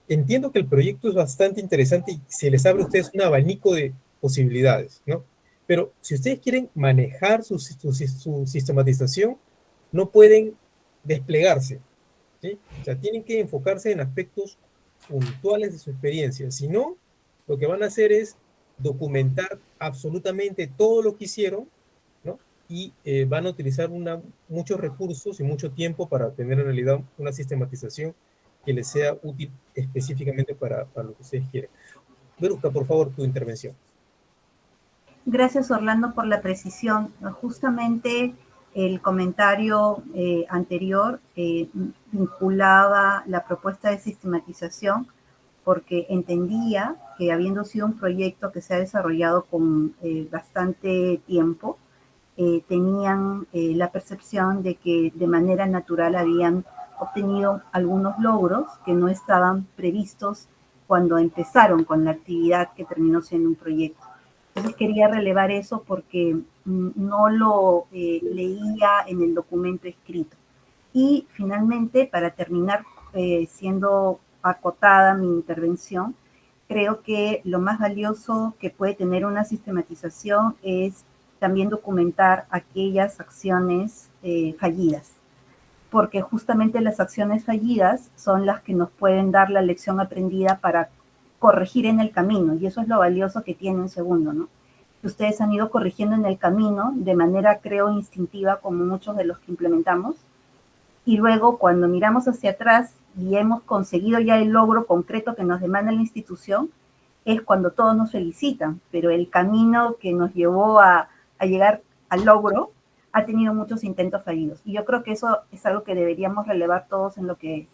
entiendo que el proyecto es bastante interesante y se les abre a ustedes un abanico de posibilidades, ¿no? Pero si ustedes quieren manejar su sistematización, no pueden desplegarse, ¿sí? O sea, tienen que enfocarse en aspectos puntuales de su experiencia. Si no, lo que van a hacer es documentar absolutamente todo lo que hicieron, ¿no? Y van a utilizar muchos recursos y mucho tiempo para tener en realidad una sistematización que les sea útil específicamente para lo que ustedes quieren. Veruca, por favor, tu intervención. Gracias, Orlando, por la precisión. Justamente el comentario anterior vinculaba la propuesta de sistematización porque entendía que habiendo sido un proyecto que se ha desarrollado con bastante tiempo, tenían la percepción de que de manera natural habían obtenido algunos logros que no estaban previstos cuando empezaron con la actividad que terminó siendo un proyecto. Entonces quería relevar eso porque no lo leía en el documento escrito. Y finalmente, para terminar siendo acotada mi intervención, creo que lo más valioso que puede tener una sistematización es también documentar aquellas acciones fallidas, porque justamente las acciones fallidas son las que nos pueden dar la lección aprendida para corregir en el camino, y eso es lo valioso que tiene un segundo, ¿no? Ustedes han ido corrigiendo en el camino de manera, creo, instintiva, como muchos de los que implementamos, y luego cuando miramos hacia atrás y hemos conseguido ya el logro concreto que nos demanda la institución, es cuando todos nos felicitan, pero el camino que nos llevó a llegar al logro ha tenido muchos intentos fallidos. Y yo creo que eso es algo que deberíamos relevar todos en lo que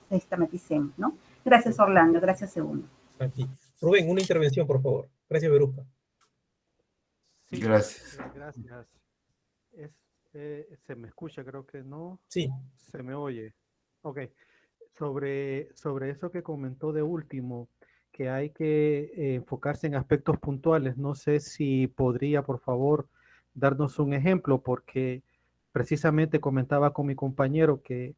sistematicemos, ¿no? Gracias, Orlando. Gracias, Segundo. Aquí. Rubén, una intervención, por favor. Gracias, Veruca. Sí, Gracias. gracias. Se me escucha, creo que no. Sí. Se me oye. Ok. Sobre eso que comentó de último, que hay que enfocarse en aspectos puntuales. No sé si podría, por favor, darnos un ejemplo, porque precisamente comentaba con mi compañero que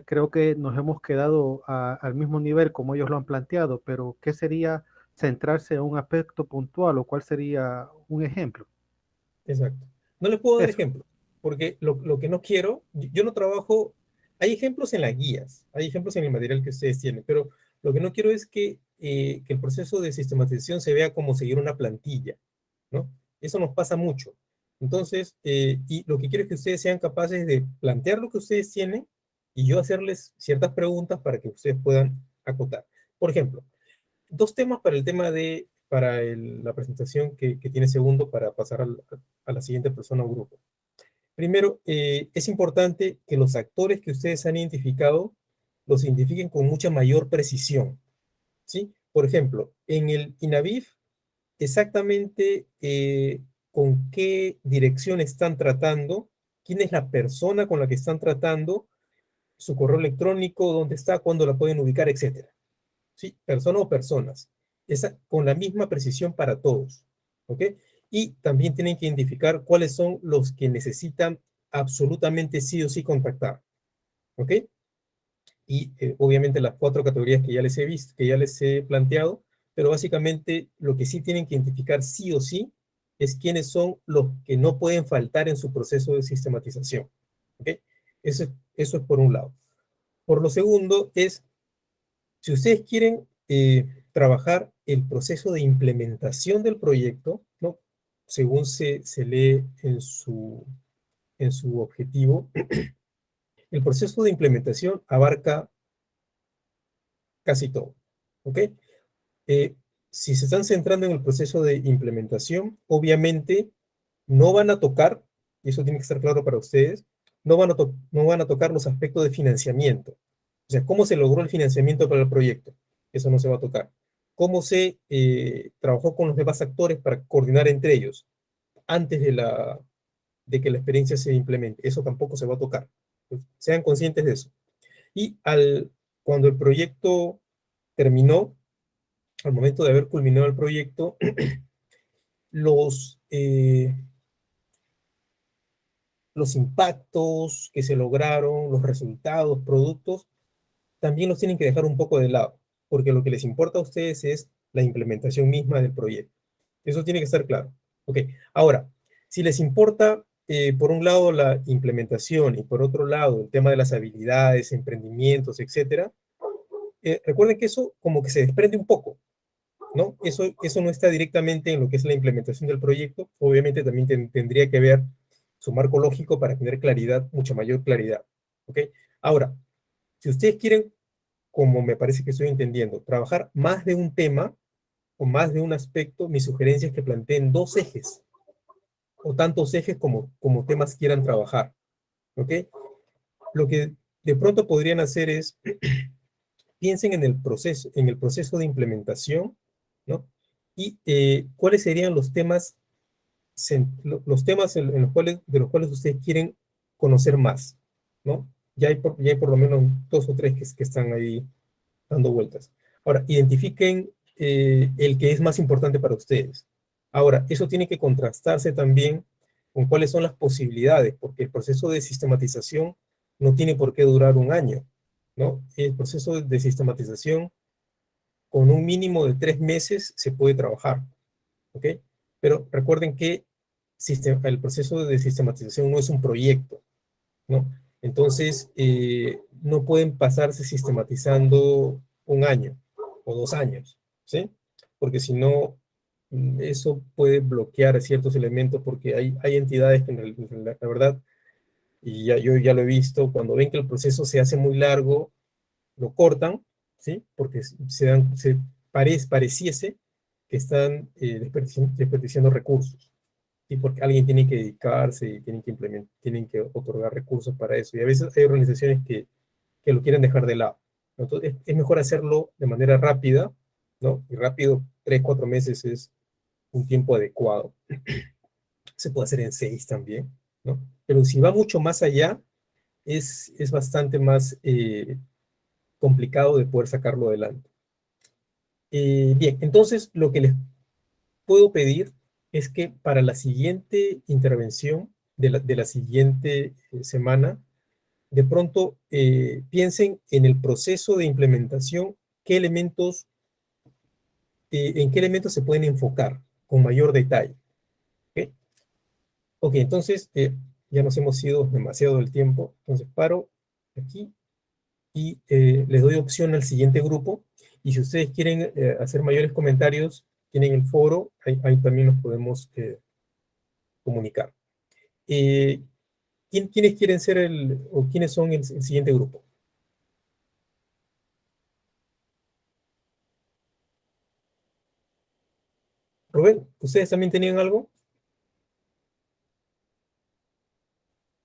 creo que nos hemos quedado al mismo nivel como ellos lo han planteado, pero ¿qué sería centrarse en un aspecto puntual o cuál sería un ejemplo? Exacto. No les puedo dar Eso. ejemplos, porque lo que no quiero, yo no trabajo, hay ejemplos en las guías, hay ejemplos en el material que ustedes tienen, pero lo que no quiero es que el proceso de sistematización se vea como seguir una plantilla, ¿no? Eso nos pasa mucho. Entonces, y lo que quiero es que ustedes sean capaces de plantear lo que ustedes tienen y yo hacerles ciertas preguntas para que ustedes puedan acotar. Por ejemplo, dos temas para el tema de, la presentación que tiene segundo para pasar a la siguiente persona o grupo. Primero, es importante que los actores que ustedes han identificado los identifiquen con mucha mayor precisión, ¿sí? Por ejemplo, en el INAVIF, exactamente con qué dirección están tratando, quién es la persona con la que están tratando, su correo electrónico, dónde está, cuándo la pueden ubicar, etcétera. ¿Sí? Persona o personas. Esa, con la misma precisión para todos. ¿Ok? Y también tienen que identificar cuáles son los que necesitan absolutamente sí o sí contactar. ¿Ok? Y obviamente las cuatro categorías que ya les he visto, que ya les he planteado, pero básicamente lo que sí tienen que identificar sí o sí es quiénes son los que no pueden faltar en su proceso de sistematización. ¿Ok? Eso es por un lado. Por lo segundo es, si ustedes quieren trabajar el proceso de implementación del proyecto, ¿no? Según se lee en su objetivo, el proceso de implementación abarca casi todo, ¿ok? Eh, si se están centrando en el proceso de implementación, obviamente no van a tocar, y eso tiene que estar claro para ustedes, no van a tocar los aspectos de financiamiento. O sea, ¿cómo se logró el financiamiento para el proyecto? Eso no se va a tocar. ¿Cómo se trabajó con los demás actores para coordinar entre ellos antes de que la experiencia se implemente? Eso tampoco se va a tocar. Pues, sean conscientes de eso. Y cuando el proyecto terminó, al momento de haber culminado el proyecto, los, los impactos que se lograron, los resultados, productos, también los tienen que dejar un poco de lado, porque lo que les importa a ustedes es la implementación misma del proyecto. Eso tiene que estar claro. Ok, ahora, si les importa, por un lado, la implementación y por otro lado, el tema de las habilidades, emprendimientos, etcétera, recuerden que eso como que se desprende un poco, ¿no? Eso no está directamente en lo que es la implementación del proyecto. Obviamente también tendría que ver su marco lógico para tener claridad, mucha mayor claridad. ¿Ok? Ahora, si ustedes quieren, como me parece que estoy entendiendo, trabajar más de un tema o más de un aspecto, mi sugerencia es que planteen dos ejes o tantos ejes como temas quieran trabajar. ¿Ok? Lo que de pronto podrían hacer es piensen en el proceso de implementación, ¿no? Y cuáles serían los temas en de los cuales ustedes quieren conocer más, ¿no? Ya hay por lo menos dos o tres que están ahí dando vueltas. Ahora, identifiquen el que es más importante para ustedes. Ahora, eso tiene que contrastarse también con cuáles son las posibilidades, porque el proceso de sistematización no tiene por qué durar un año, ¿no? El proceso de sistematización con un mínimo de 3 meses se puede trabajar, ¿ok? Pero recuerden que el proceso de sistematización no es un proyecto, ¿no? Entonces, no pueden pasarse sistematizando un año o 2 años, ¿sí? Porque si no, eso puede bloquear ciertos elementos, porque hay entidades que la verdad, y yo ya lo he visto, cuando ven que el proceso se hace muy largo, lo cortan, ¿sí? Porque pareciese que están desperdiciando recursos, ¿sí? Porque alguien tiene que dedicarse y tienen que otorgar recursos para eso. Y a veces hay organizaciones que lo quieren dejar de lado. Entonces, es mejor hacerlo de manera rápida, ¿no? Y rápido, 3, 4 meses es un tiempo adecuado. Se puede hacer en 6 también, ¿no? Pero si va mucho más allá, es bastante más complicado de poder sacarlo adelante. Bien, entonces lo que les puedo pedir es que para la siguiente intervención de la siguiente semana, de pronto piensen en el proceso de implementación, en qué elementos se pueden enfocar con mayor detalle. ¿Ok? Ok, entonces ya nos hemos ido demasiado del tiempo, entonces paro aquí y les doy opción al siguiente grupo. Y si ustedes quieren hacer mayores comentarios, tienen el foro, ahí también nos podemos comunicar. Eh, ¿Quiénes quieren ser o quiénes son el siguiente grupo? Rubén, ¿ustedes también tenían algo?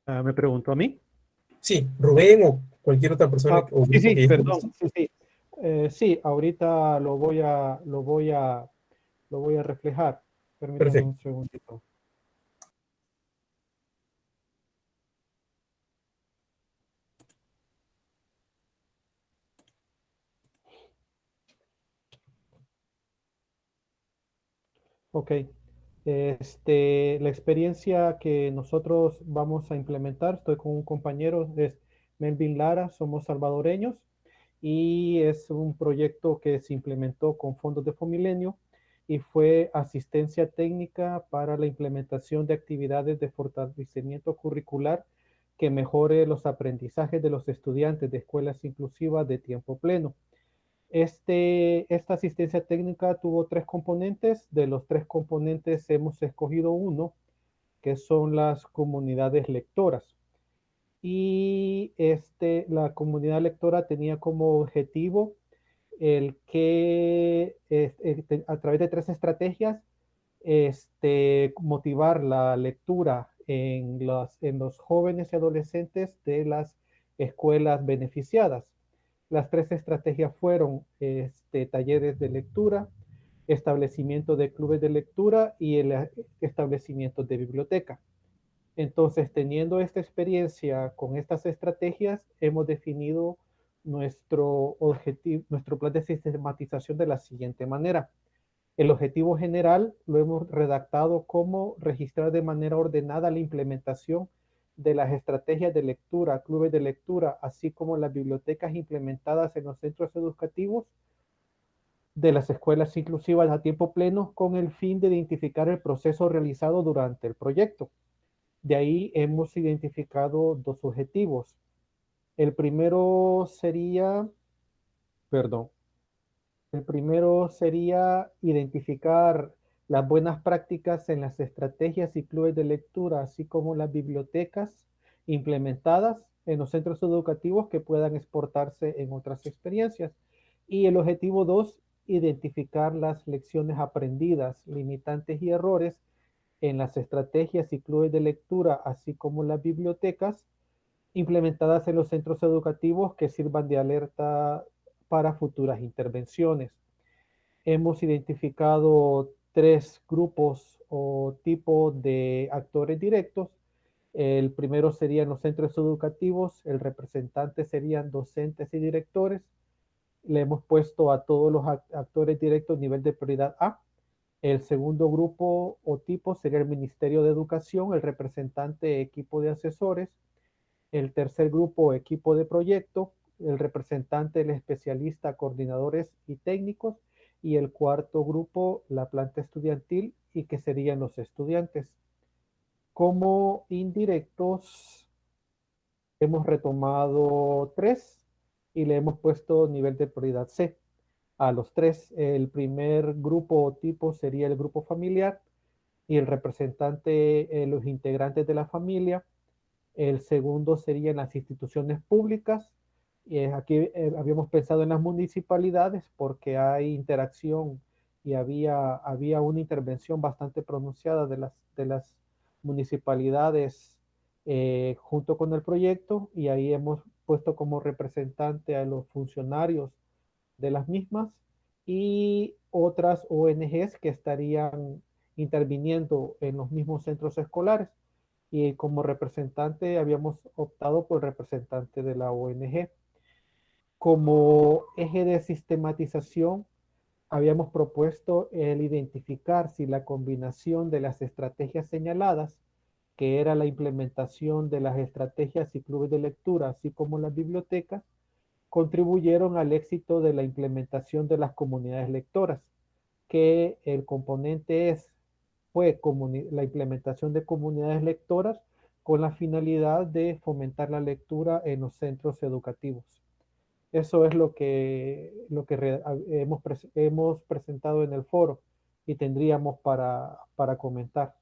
¿Me preguntó a mí? Sí, Rubén o cualquier otra persona o Sí, grupo sí, que hayas visto. perdón, sí, sí. Sí, ahorita lo voy a reflejar. Permítame Perfecto. un segundito. Ok. La experiencia que nosotros vamos a implementar, estoy con un compañero, es Melvin Lara, somos salvadoreños y es un proyecto que se implementó con fondos de Fomilenio y fue asistencia técnica para la implementación de actividades de fortalecimiento curricular que mejore los aprendizajes de los estudiantes de escuelas inclusivas de tiempo pleno. Esta asistencia técnica tuvo 3 componentes. De los 3 componentes hemos escogido uno, que son las comunidades lectoras. Y la comunidad lectora tenía como objetivo el que a través de 3 estrategias motivar la lectura en los jóvenes y adolescentes de las escuelas beneficiadas. Las 3 estrategias fueron talleres de lectura, establecimiento de clubes de lectura y el establecimiento de biblioteca. Entonces, teniendo esta experiencia con estas estrategias, hemos definido nuestro objetivo, nuestro plan de sistematización de la siguiente manera. El objetivo general lo hemos redactado como registrar de manera ordenada la implementación de las estrategias de lectura, clubes de lectura, así como las bibliotecas implementadas en los centros educativos de las escuelas inclusivas a tiempo pleno, con el fin de identificar el proceso realizado durante el proyecto. De ahí hemos identificado 2 objetivos. El primero sería identificar las buenas prácticas en las estrategias y clubes de lectura, así como las bibliotecas implementadas en los centros educativos que puedan exportarse en otras experiencias. Y el objetivo 2, identificar las lecciones aprendidas, limitantes y errores en las estrategias y clubes de lectura, así como las bibliotecas implementadas en los centros educativos que sirvan de alerta para futuras intervenciones. Hemos identificado 3 grupos o tipos de actores directos. El primero serían los centros educativos, el representante serían docentes y directores. Le hemos puesto a todos los actores directos nivel de prioridad A. El segundo grupo o tipo sería el Ministerio de Educación, el representante equipo de asesores. El tercer grupo, equipo de proyecto, el representante, el especialista, coordinadores y técnicos. Y el cuarto grupo, la planta estudiantil, y que serían los estudiantes. Como indirectos, hemos retomado 3 y le hemos puesto nivel de prioridad C a los 3. El primer grupo o tipo sería el grupo familiar y el representante, los integrantes de la familia. El segundo serían las instituciones públicas. Aquí habíamos pensado en las municipalidades porque hay interacción y había una intervención bastante pronunciada de las municipalidades junto con el proyecto, y ahí hemos puesto como representante a los funcionarios de las mismas y otras ONGs que estarían interviniendo en los mismos centros escolares. Y como representante habíamos optado por representante de la ONG. Como eje de sistematización habíamos propuesto el identificar si la combinación de las estrategias señaladas, que era la implementación de las estrategias y clubes de lectura, así como las bibliotecas, contribuyeron al éxito de la implementación de las comunidades lectoras, que el componente fue la implementación de comunidades lectoras con la finalidad de fomentar la lectura en los centros educativos. Eso es lo que hemos presentado en el foro y tendríamos para comentar.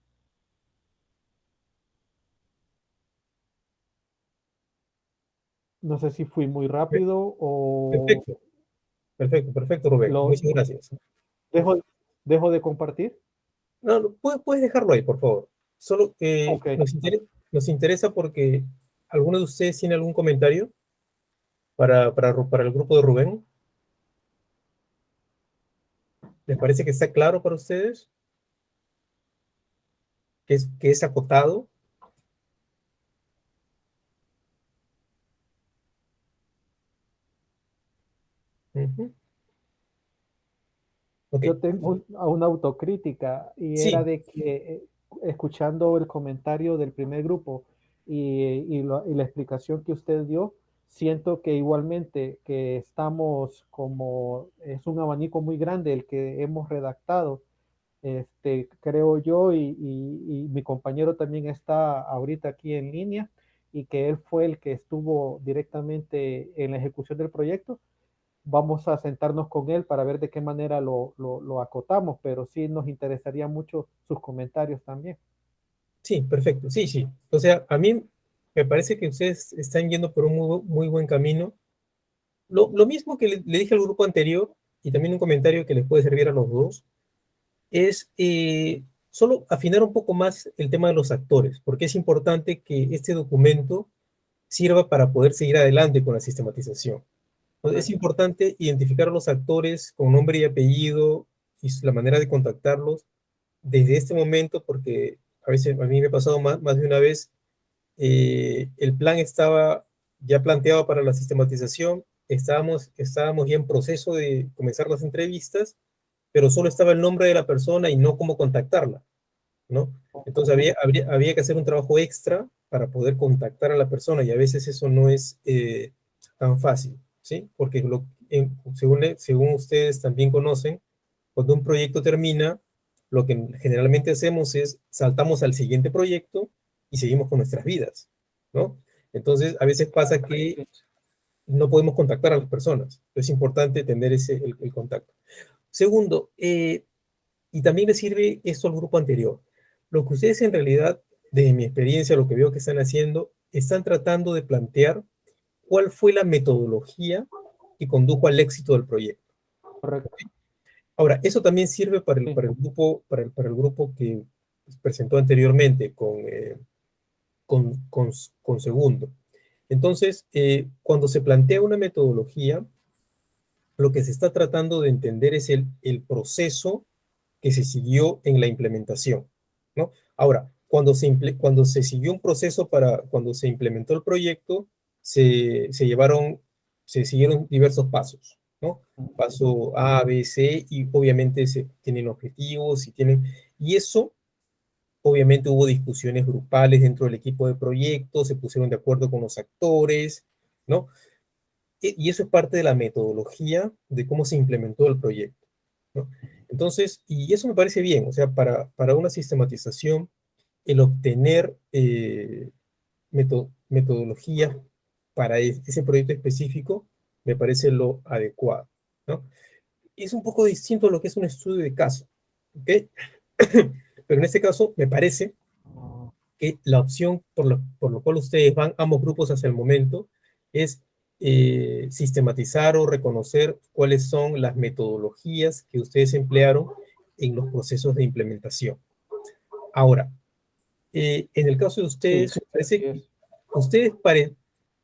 No sé si fui muy rápido o Perfecto, Rubén. Muchas gracias. dejo de compartir. No, puedes dejarlo ahí, por favor. Solo Ok. nos interesa porque ¿alguno de ustedes tiene algún comentario para el grupo de Rubén? ¿Les parece que está claro para ustedes? ¿Que es acotado? Uh-huh. Okay. Yo tengo una autocrítica y Sí. era de que escuchando el comentario del primer grupo y la explicación que usted dio, siento que igualmente que estamos es un abanico muy grande el que hemos redactado, creo yo, y mi compañero también está ahorita aquí en línea, y que él fue el que estuvo directamente en la ejecución del proyecto, vamos a sentarnos con él para ver de qué manera lo acotamos, pero sí nos interesaría mucho sus comentarios también. Sí, perfecto. Sí, sí. O sea, a mí me parece que ustedes están yendo por un muy buen camino. Lo mismo que le dije al grupo anterior, y también un comentario que les puede servir a los dos, es solo afinar un poco más el tema de los actores, porque es importante que este documento sirva para poder seguir adelante con la sistematización. Entonces, es importante identificar a los actores con nombre y apellido y la manera de contactarlos desde este momento, porque a veces a mí me ha pasado más de una vez, el plan estaba ya planteado para la sistematización, estábamos ya en proceso de comenzar las entrevistas, pero solo estaba el nombre de la persona y no cómo contactarla, ¿no? Entonces había que hacer un trabajo extra para poder contactar a la persona y a veces eso no es tan fácil, ¿sí? Porque según ustedes también conocen, cuando un proyecto termina, lo que generalmente hacemos es saltamos al siguiente proyecto y seguimos con nuestras vidas, ¿no? Entonces, a veces pasa que no podemos contactar a las personas. Es importante tener el contacto. Segundo, y también le sirve esto al grupo anterior. Lo que ustedes en realidad, desde mi experiencia, lo que veo que están haciendo, están tratando de plantear cuál fue la metodología que condujo al éxito del proyecto. Correcto. Ahora, eso también sirve para el grupo que presentó anteriormente con Segundo. Entonces, cuando se plantea una metodología, lo que se está tratando de entender es el proceso que se siguió en la implementación, ¿no? Ahora, cuando se siguió un proceso cuando se implementó el proyecto, se siguieron diversos pasos, ¿no? Paso A, B, C, y obviamente se tienen objetivos y eso, obviamente hubo discusiones grupales dentro del equipo de proyecto, se pusieron de acuerdo con los actores, ¿no? Y eso es parte de la metodología de cómo se implementó el proyecto, ¿no? Entonces, y eso me parece bien, o sea, para una sistematización, el obtener metodología para ese proyecto específico me parece lo adecuado, ¿no? Es un poco distinto a lo que es un estudio de caso, ¿ok? Pero en este caso me parece que la opción por lo cual ustedes van ambos grupos hacia el momento es sistematizar o reconocer cuáles son las metodologías que ustedes emplearon en los procesos de implementación. Ahora, en el caso de ustedes, Sí,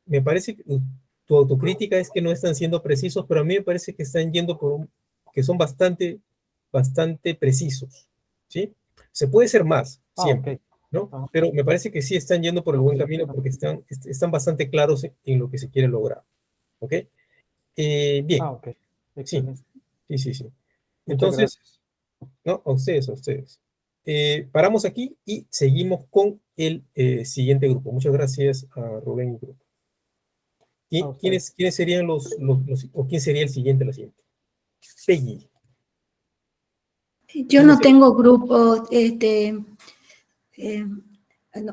me parece que tu autocrítica es que no están siendo precisos, pero a mí me parece que están yendo que son bastante precisos, ¿sí? Se puede ser más, siempre, ok. ¿no? Pero me parece que sí están yendo por el buen camino porque están bastante claros en lo que se quiere lograr, ¿ok? Bien, Ok. sí, Excelente. sí. Muchas Entonces, gracias. ¿no? A ustedes. Paramos aquí y seguimos con el siguiente grupo. Muchas gracias a Rubén y grupo. A usted. ¿Quiénes serían o quién sería el siguiente, la siguiente? Peggy. Yo no tengo grupo,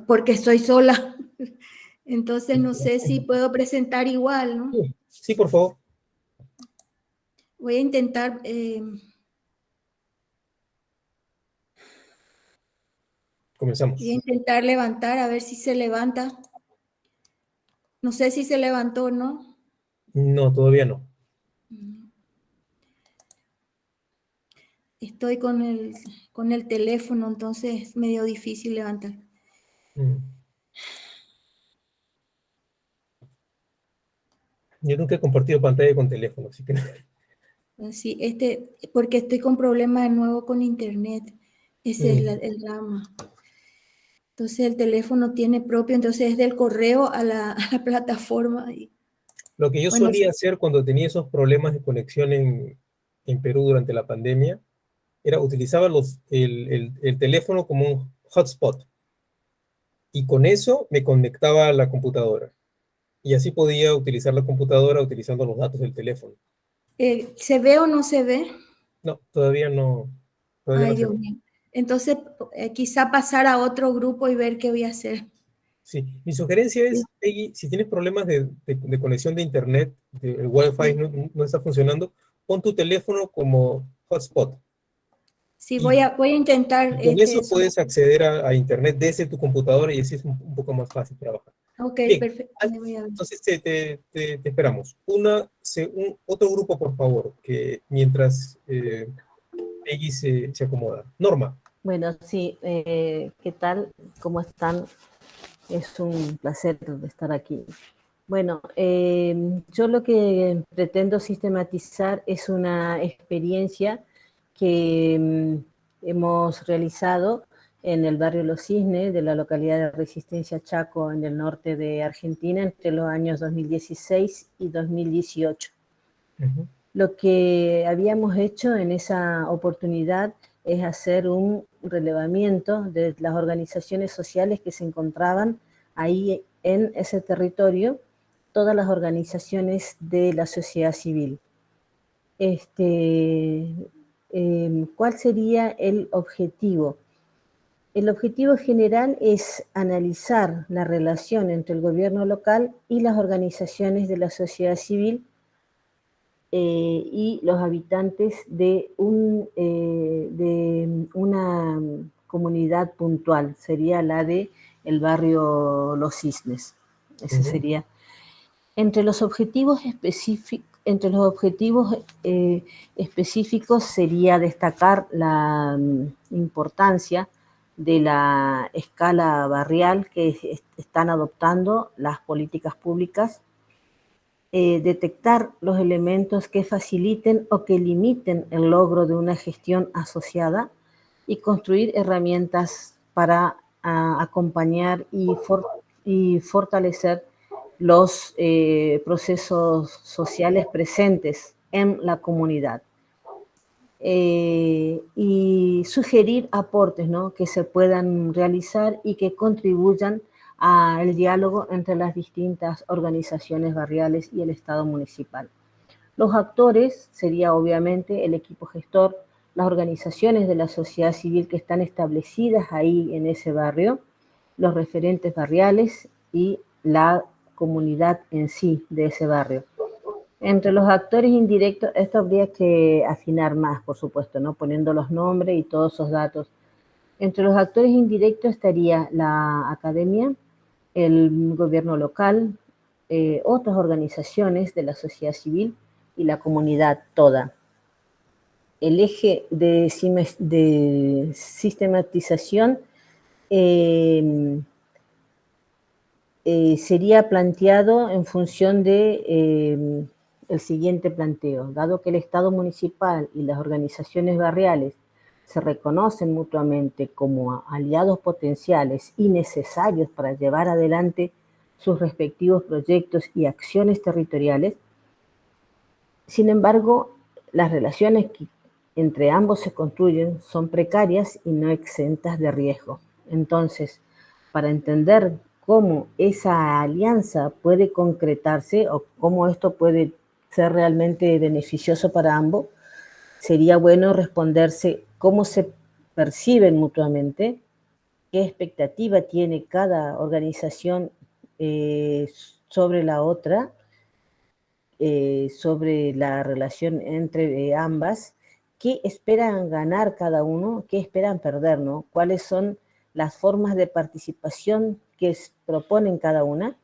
porque estoy sola. Entonces no sé si puedo presentar igual, ¿no? Sí, por favor. Voy a intentar. Comenzamos. Voy a intentar levantar, a ver si se levanta. No sé si se levantó o no. No, todavía no. Estoy con el teléfono, entonces es medio difícil levantar. Yo nunca he compartido pantalla con teléfono, así que no. Sí, porque estoy con problemas de nuevo con internet. Ese es el drama. Entonces el teléfono tiene propio, entonces es del correo a la plataforma. Lo que yo solía hacer cuando tenía esos problemas de conexión en Perú durante la pandemia era utilizaba el teléfono como un hotspot y con eso me conectaba a la computadora y así podía utilizar la computadora utilizando los datos del teléfono. ¿Se ve o no se ve? No, todavía no. Ay, Dios mío. Entonces, quizá pasar a otro grupo y ver qué voy a hacer. Sí, mi sugerencia Sí, es, Peggy, si tienes problemas de conexión de internet, el Wi-Fi sí. no está funcionando, pon tu teléfono como hotspot. Sí, Y voy a intentar con eso eso. puedes acceder a internet desde tu computadora y así es un poco más fácil trabajar. Ok, Bien, perfecto. Le voy a ver. entonces te esperamos. Otro grupo, por favor, que mientras Peggy se acomoda. Norma. Bueno, sí, ¿qué tal? ¿Cómo están? Es un placer estar aquí. Bueno, yo lo que pretendo sistematizar es una experiencia que hemos realizado en el barrio Los Cisnes de la localidad de Resistencia Chaco, en el norte de Argentina, entre los años 2016 y 2018. Ujú. Lo que habíamos hecho en esa oportunidad es hacer un relevamiento de las organizaciones sociales que se encontraban ahí en ese territorio, todas las organizaciones de la sociedad civil. ¿Cuál sería el objetivo? El objetivo general es analizar la relación entre el gobierno local y las organizaciones de la sociedad civil y los habitantes de una comunidad puntual, sería la de el barrio Los Cisnes. Ese Ujú. sería. Entre los objetivos específicos sería destacar la importancia de la escala barrial que están adoptando las políticas públicas, detectar los elementos que faciliten o que limiten el logro de una gestión asociada y construir herramientas para acompañar y fortalecer los procesos sociales presentes en la comunidad. Y sugerir aportes, ¿no?, que se puedan realizar y que contribuyan al diálogo entre las distintas organizaciones barriales y el Estado municipal. Los actores sería obviamente el equipo gestor, las organizaciones de la sociedad civil que están establecidas ahí en ese barrio, los referentes barriales y la comunidad en sí de ese barrio. Entre los actores indirectos, esto habría que afinar más, por supuesto, ¿no?, poniendo los nombres y todos esos datos. Entre los actores indirectos estaría la academia, el gobierno local, otras organizaciones de la sociedad civil y la comunidad toda. El eje de sistematización sería planteado en función de el siguiente planteo. Dado que el Estado municipal y las organizaciones barriales se reconocen mutuamente como aliados potenciales y necesarios para llevar adelante sus respectivos proyectos y acciones territoriales, sin embargo, las relaciones que entre ambos se construyen son precarias y no exentas de riesgo. Entonces, para entender cómo esa alianza puede concretarse o cómo esto puede ser realmente beneficioso para ambos, sería bueno responderse cómo se perciben mutuamente, qué expectativa tiene cada organización sobre la otra, sobre la relación entre ambas, qué esperan ganar cada uno, qué esperan perder, ¿no? Cuáles son las formas de participación que proponen cada una,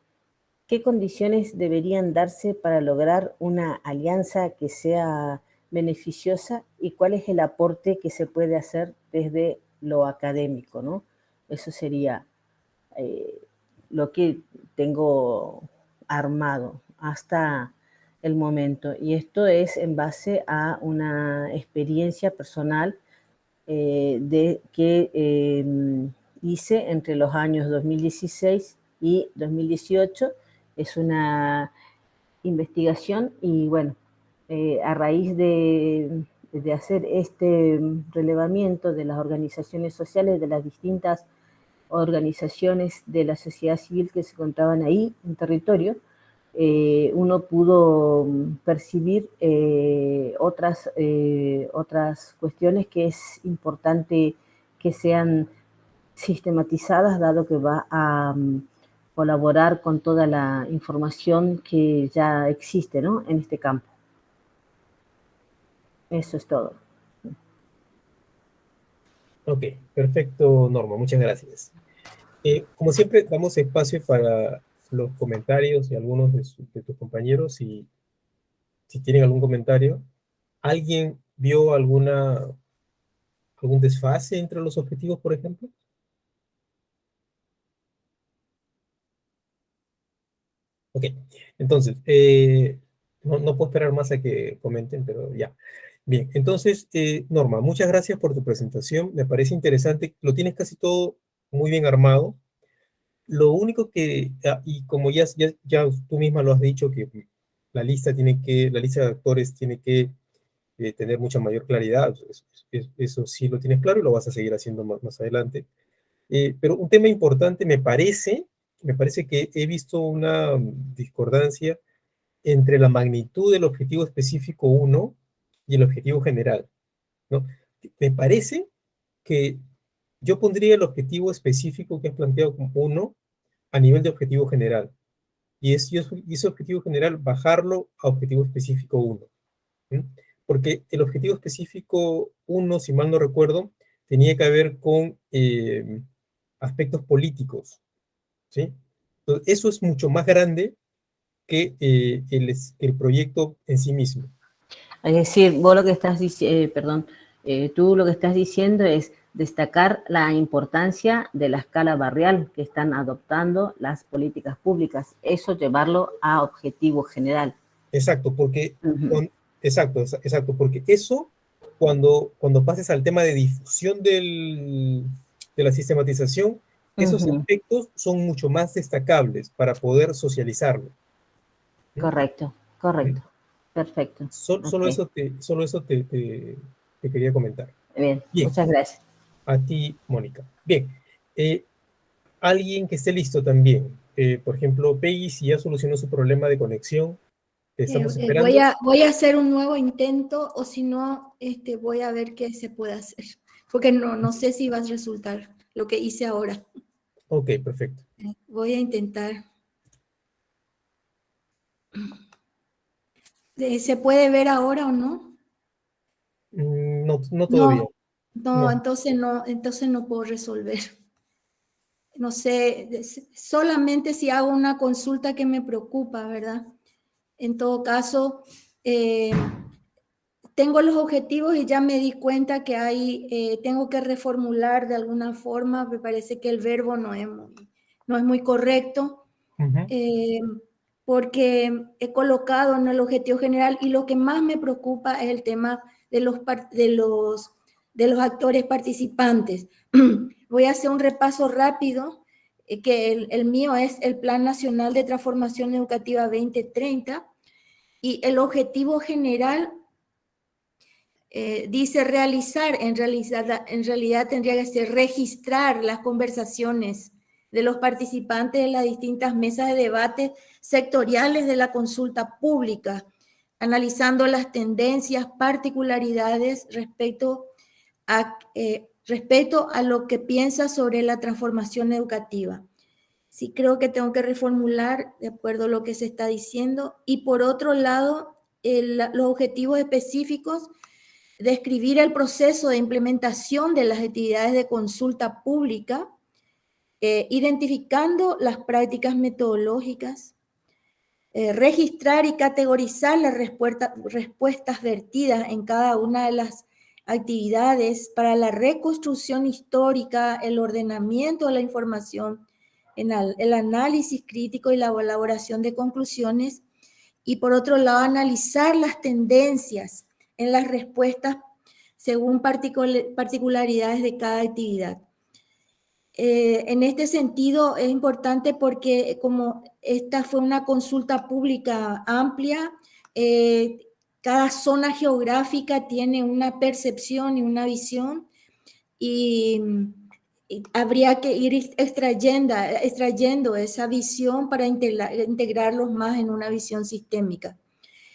qué condiciones deberían darse para lograr una alianza que sea beneficiosa y cuál es el aporte que se puede hacer desde lo académico, ¿no? Eso sería eh, lo que tengo armado hasta el momento. Y esto es en base a una experiencia personal que hice entre los años 2016 y 2018. Es una investigación y bueno, a raíz de hacer este relevamiento de las organizaciones sociales, de las distintas organizaciones de la sociedad civil que se encontraban ahí en territorio, uno pudo percibir otras cuestiones que es importante que sean sistematizadas, dado que va colaborar con toda la información que ya existe, ¿no?, en este campo. Eso es todo. Ok, perfecto, Norma, muchas gracias. Como siempre, damos espacio para los comentarios de algunos de tus compañeros, si tienen algún comentario. ¿Alguien vio algún desfase entre los objetivos, por ejemplo? Ok, entonces, no puedo esperar más a que comenten, pero ya. Bien, entonces, Norma, muchas gracias por tu presentación. Me parece interesante. Lo tienes casi todo muy bien armado. Lo único que, y como ya tú misma lo has dicho, que la lista de actores tiene que tener mucha mayor claridad. Eso sí lo tienes claro y lo vas a seguir haciendo más adelante. Pero un tema importante me parece que he visto una discordancia entre la magnitud del objetivo específico 1 y el objetivo general, ¿no? Me parece que yo pondría el objetivo específico que has planteado como 1 a nivel de objetivo general, y ese objetivo general bajarlo a objetivo específico 1, ¿sí? Porque el objetivo específico 1, si mal no recuerdo, tenía que ver con aspectos políticos, ¿sí? Entonces, eso es mucho más grande que el proyecto en sí mismo. Es decir, vos lo que estás diciendo, perdón, tú lo que estás diciendo es destacar la importancia de la escala barrial que están adoptando las políticas públicas, eso llevarlo a objetivo general. Exacto, porque, Uh-huh. exacto, porque eso, cuando pases al tema de difusión de la sistematización, esos Uh-huh. aspectos son mucho más destacables para poder socializarlo. ¿Sí? Correcto, ¿Sí? perfecto. Solo Okay. eso te quería comentar. Bien, Bien, muchas gracias. a ti, Mónica. Bien, alguien que esté listo también. Por ejemplo, Peggy, si ya solucionó su problema de conexión, te estamos esperando. Voy a hacer un nuego intento, o si no, voy a ver qué se puede hacer, porque no sé si va a resultar lo que hice ahora. Ok, perfecto. Voy a intentar. ¿Se puede ver ahora o no? No todavía. No. Entonces no puedo resolver. No sé, solamente si hago una consulta que me preocupa, ¿verdad? En todo caso, tengo los objetivos y ya me di cuenta que tengo que reformular de alguna forma. Me parece que el verbo no es muy correcto, Uh-huh. porque he colocado en el objetivo general, y lo que más me preocupa es el tema de los actores participantes. Voy a hacer un repaso rápido, que el mío es el Plan Nacional de Transformación Educativa 2030, y el objetivo general dice realizar, en realidad tendría que ser registrar las conversaciones de los participantes de las distintas mesas de debate sectoriales de la consulta pública, analizando las tendencias, particularidades respecto a lo que piensa sobre la transformación educativa. Sí, creo que tengo que reformular de acuerdo a lo que se está diciendo. Y por otro lado, los objetivos específicos: describir el proceso de implementación de las actividades de consulta pública, identificando las prácticas metodológicas, registrar y categorizar las respuestas vertidas en cada una de las actividades para la reconstrucción histórica, el ordenamiento de la información, el análisis crítico y la elaboración de conclusiones. Y por otro lado, analizar las tendencias en las respuestas según particularidades de cada actividad. En este sentido es importante porque como esta fue una consulta pública amplia, cada zona geográfica tiene una percepción y una visión, y habría que ir extrayendo esa visión para integrarlos más en una visión sistémica.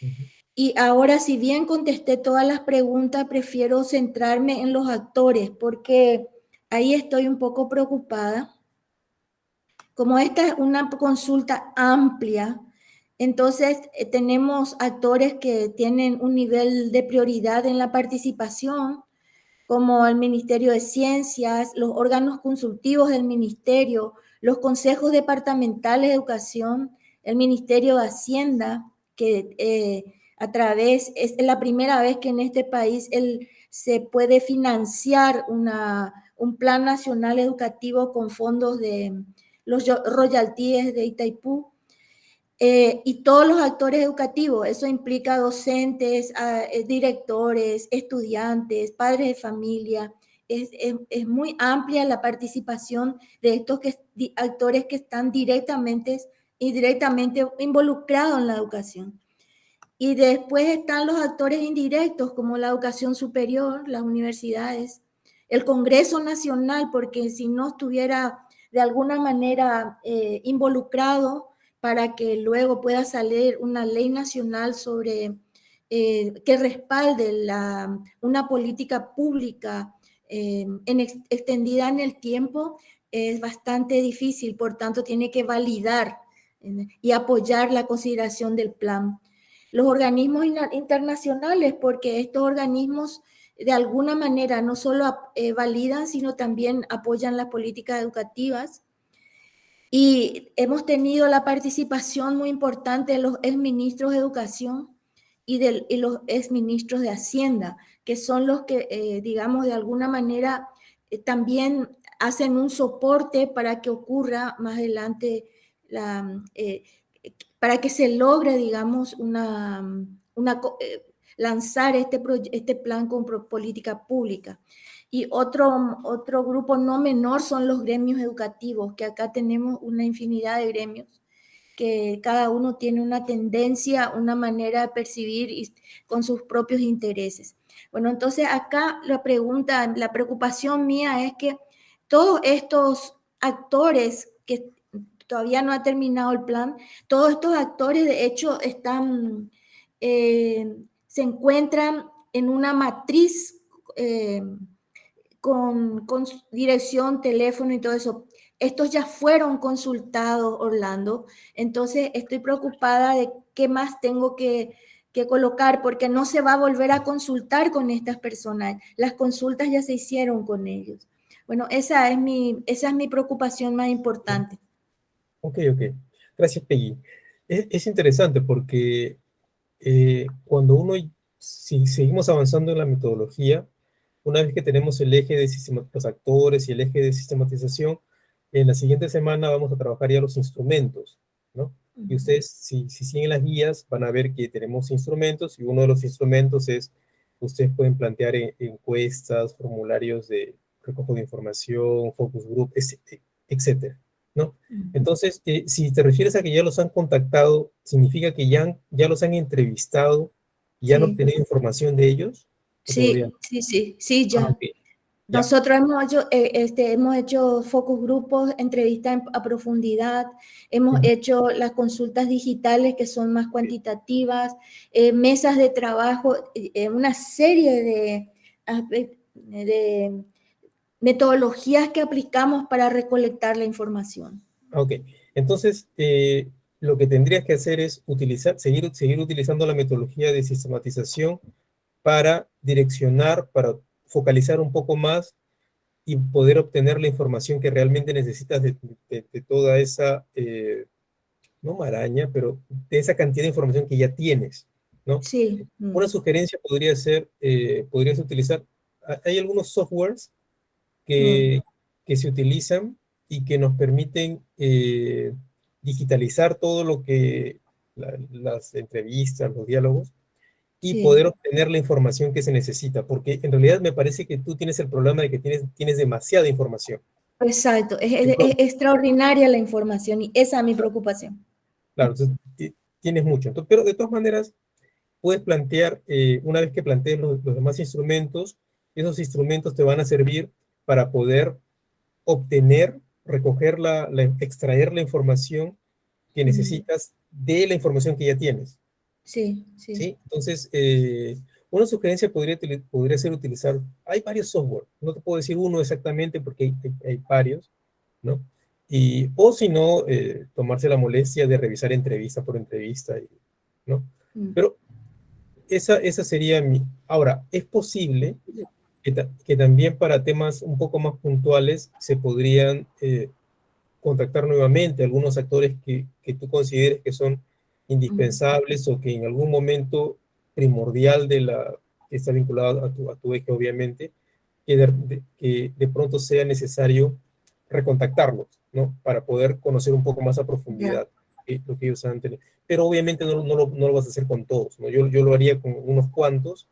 Uh-huh. Y ahora, si bien contesté todas las preguntas, prefiero centrarme en los actores, porque ahí estoy un poco preocupada, como esta es una consulta amplia, entonces tenemos actores que tienen un nivel de prioridad en la participación, como el Ministerio de Ciencias, los órganos consultivos del Ministerio, los consejos departamentales de educación, el Ministerio de Hacienda, que es la primera vez que en este país se puede financiar un plan nacional educativo con fondos de los royalties de Itaipú. Y todos los actores educativos, eso implica docentes, directores, estudiantes, padres de familia. Es muy amplia la participación de estos actores que están directamente involucrados en la educación. Y después están los actores indirectos, como la educación superior, las universidades, el Congreso Nacional, porque si no estuviera de alguna manera involucrado, para que luego pueda salir una ley nacional sobre que respalde una política pública extendida en el tiempo, es bastante difícil. Por tanto, tiene que validar y apoyar la consideración del plan. Los organismos internacionales, porque estos organismos de alguna manera no solo validan, sino también apoyan las políticas educativas. Y hemos tenido la participación muy importante de los exministros de Educación y los exministros de Hacienda, que son los que, digamos, de alguna manera también hacen un soporte para que ocurra más adelante, para que se logre, digamos, lanzar este plan con política pública. Y otro grupo no menor son los gremios educativos, que acá tenemos una infinidad de gremios, que cada uno tiene una tendencia, una manera de percibir con sus propios intereses. Bueno, entonces acá la preocupación mía es que todos estos actores que todavía no ha terminado el plan, todos estos actores de hecho se encuentran en una matriz con dirección, teléfono y todo eso. Estos ya fueron consultados, Orlando, entonces estoy preocupada de qué más tengo que colocar, porque no se va a volver a consultar con estas personas. Las consultas ya se hicieron con ellos. Bueno, esa es mi preocupación más importante. Ok. Gracias, Peggy. Es interesante porque cuando si seguimos avanzando en la metodología, una vez que tenemos el eje de los actores y el eje de sistematización, en la siguiente semana vamos a trabajar ya los instrumentos, ¿no? Y ustedes, si siguen las guías, van a ver que tenemos instrumentos, y uno de los instrumentos es, ustedes pueden plantear encuestas, formularios de recojo de información, focus group, etcétera, ¿no? Entonces, si te refieres a que ya los han contactado, ¿significa que ya los han entrevistado y han obtenido información de ellos? Sí, ya. Okay. Nosotros hemos hecho focus grupos, entrevistas a profundidad, hemos hecho las consultas digitales que son más cuantitativas, mesas de trabajo, una serie de metodologías que aplicamos para recolectar la información. Ok, entonces lo que tendrías que hacer es seguir utilizando la metodología de sistematización para direccionar, para focalizar un poco más y poder obtener la información que realmente necesitas de toda esa, no maraña, pero de esa cantidad de información que ya tienes, ¿no? Sí. Una sugerencia podría ser, podrías utilizar, hay algunos softwares que se utilizan y que nos permiten digitalizar todo lo que, las entrevistas, los diálogos, y poder obtener la información que se necesita, porque en realidad me parece que tú tienes el problema de que tienes demasiada información. Exacto, es extraordinaria la información y esa es mi preocupación. Claro, entonces tienes mucho. Entonces, pero de todas maneras, puedes plantear, una vez que plantees los demás instrumentos, esos instrumentos te van a servir para poder obtener, recoger extraer la información que necesitas de la información que ya tienes. Sí. Entonces, una sugerencia podría ser utilizar, hay varios software, no te puedo decir uno exactamente porque hay varios, ¿no? o si no, tomarse la molestia de revisar entrevista por entrevista, ¿no? Pero esa sería mi... Ahora, es posible que también para temas un poco más puntuales se podrían contactar nuevamente algunos actores que tú consideres que son indispensables o que en algún momento primordial que está vinculado a tu eje, obviamente, que de pronto sea necesario recontactarlos, ¿no? Para poder conocer un poco más a profundidad lo que ellos han tenido. Pero obviamente no lo vas a hacer con todos, ¿no? Yo lo haría con unos cuantos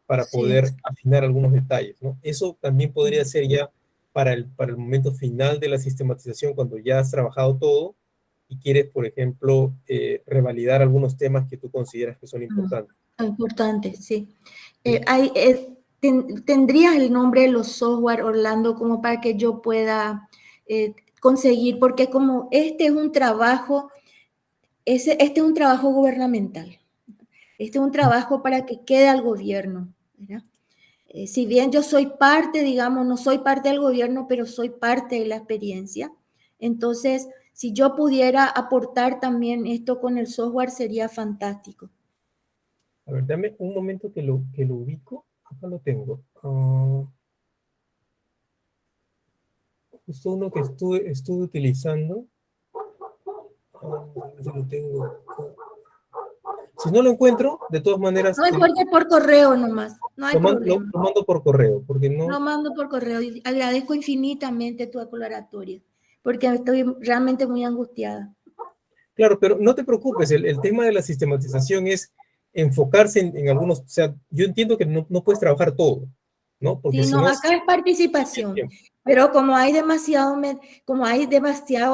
para poder afinar algunos detalles, ¿no? Eso también podría ser ya para el momento final de la sistematización, cuando ya has trabajado todo y quieres, por ejemplo, revalidar algunos temas que tú consideras que son importantes. Importante, sí. ¿Tendrías el nombre de los software, Orlando, como para que yo pueda conseguir? Porque como este es un trabajo, este es un trabajo gubernamental. Este es un trabajo para que quede al gobierno, ¿verdad? Si bien yo soy parte, digamos, no soy parte del gobierno, pero soy parte de la experiencia. Entonces, si yo pudiera aportar también esto con el software, sería fantástico. A ver, dame un momento que lo ubico. Acá lo tengo. Justo uno que estuve utilizando. Yo lo tengo. Si no lo encuentro, de todas maneras... No importa, por correo nomás, no hay problema. Lo mando por correo, porque no... Lo mando por correo y agradezco infinitamente tu aclaratoria, porque estoy realmente muy angustiada. Claro, pero no te preocupes, el tema de la sistematización es enfocarse en algunos... O sea, yo entiendo que no puedes trabajar todo, ¿no? Porque Sí, si no, no... acá es participación, pero como hay demasiados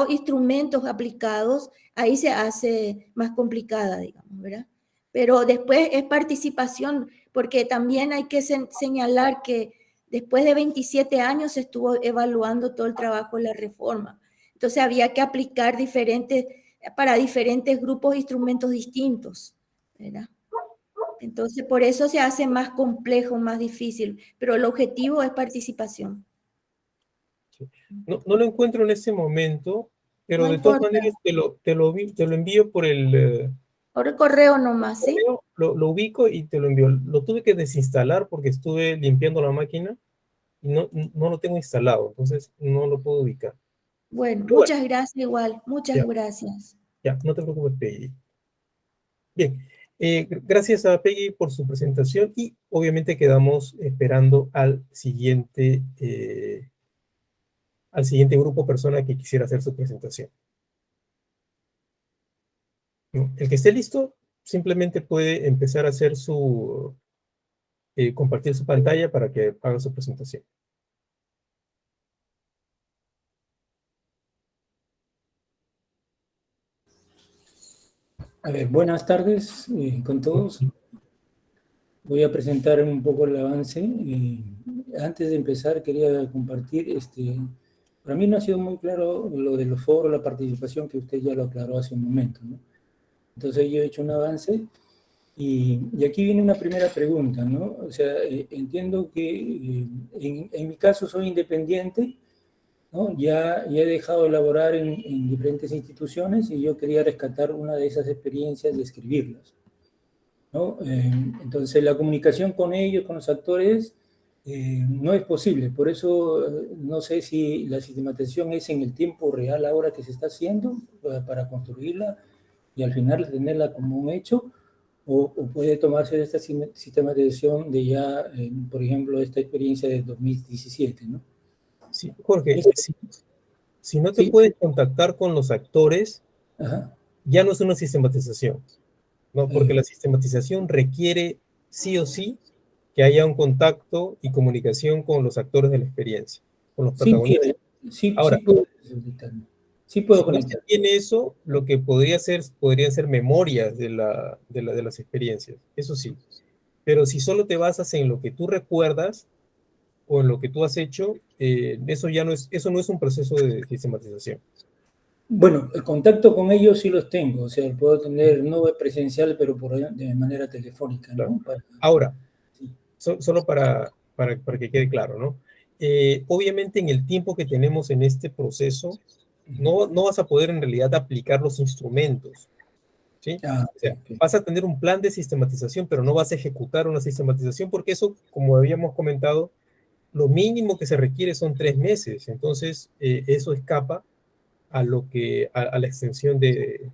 instrumentos aplicados, ahí se hace más complicada, digamos, ¿verdad? Pero después es participación, porque también hay que señalar que después de 27 años se estuvo evaluando todo el trabajo de la reforma. Entonces había que aplicar para diferentes grupos instrumentos distintos, ¿verdad? Entonces, por eso se hace más complejo, más difícil, pero el objetivo es participación. No lo encuentro en este momento, pero No de todas importa. maneras te lo envío por el... Por el correo nomás, ¿sí? Lo ubico y te lo envío. Lo tuve que desinstalar porque estuve limpiando la máquina y no lo tengo instalado, entonces no lo puedo ubicar. Bueno, muchas gracias igual, muchas gracias. Ya, no te preocupes, Peggy. Bien, gracias a Peggy por su presentación y obviamente quedamos esperando al siguiente grupo persona que quisiera hacer su presentación. El que esté listo simplemente puede empezar a hacer compartir su pantalla para que haga su presentación. A ver, buenas tardes con todos. Voy a presentar un poco el avance. Antes de empezar, quería compartir, para mí no ha sido muy claro lo de los foros, la participación, que usted ya lo aclaró hace un momento, ¿no? Entonces yo he hecho un avance y aquí viene una primera pregunta, ¿no? O sea, entiendo que en mi caso soy independiente, ¿no? Ya he dejado de laborar en diferentes instituciones y yo quería rescatar una de esas experiencias y escribirlas, ¿no? Entonces la comunicación con ellos, con los actores, no es posible. Por eso no sé si la sistematización es en el tiempo real ahora que se está haciendo para construirla y al final tenerla como un hecho, o puede tomarse esta sistematización de ya, por ejemplo, esta experiencia de 2017, ¿no? Sí, Jorge, si no te puedes contactar con los actores, ya no es una sistematización, ¿no? Porque la sistematización requiere sí o sí que haya un contacto y comunicación con los actores de la experiencia, con los protagonistas. Ahora, sí puedo si no se tiene eso, lo que podrían ser memorias de las experiencias, eso sí. Pero si solo te basas en lo que tú recuerdas o en lo que tú has hecho, eso no es un proceso de sistematización. Bueno, el contacto con ellos sí los tengo, o sea, puedo tener no presencial, pero de manera telefónica, ¿no? Ahora, solo para que quede claro, ¿no? Obviamente en el tiempo que tenemos en este proceso, no vas a poder en realidad aplicar los instrumentos, ¿sí? O sea, vas a tener un plan de sistematización, pero no vas a ejecutar una sistematización porque eso, como habíamos comentado, lo mínimo que se requiere son 3 meses. Entonces, eso escapa a a la extensión de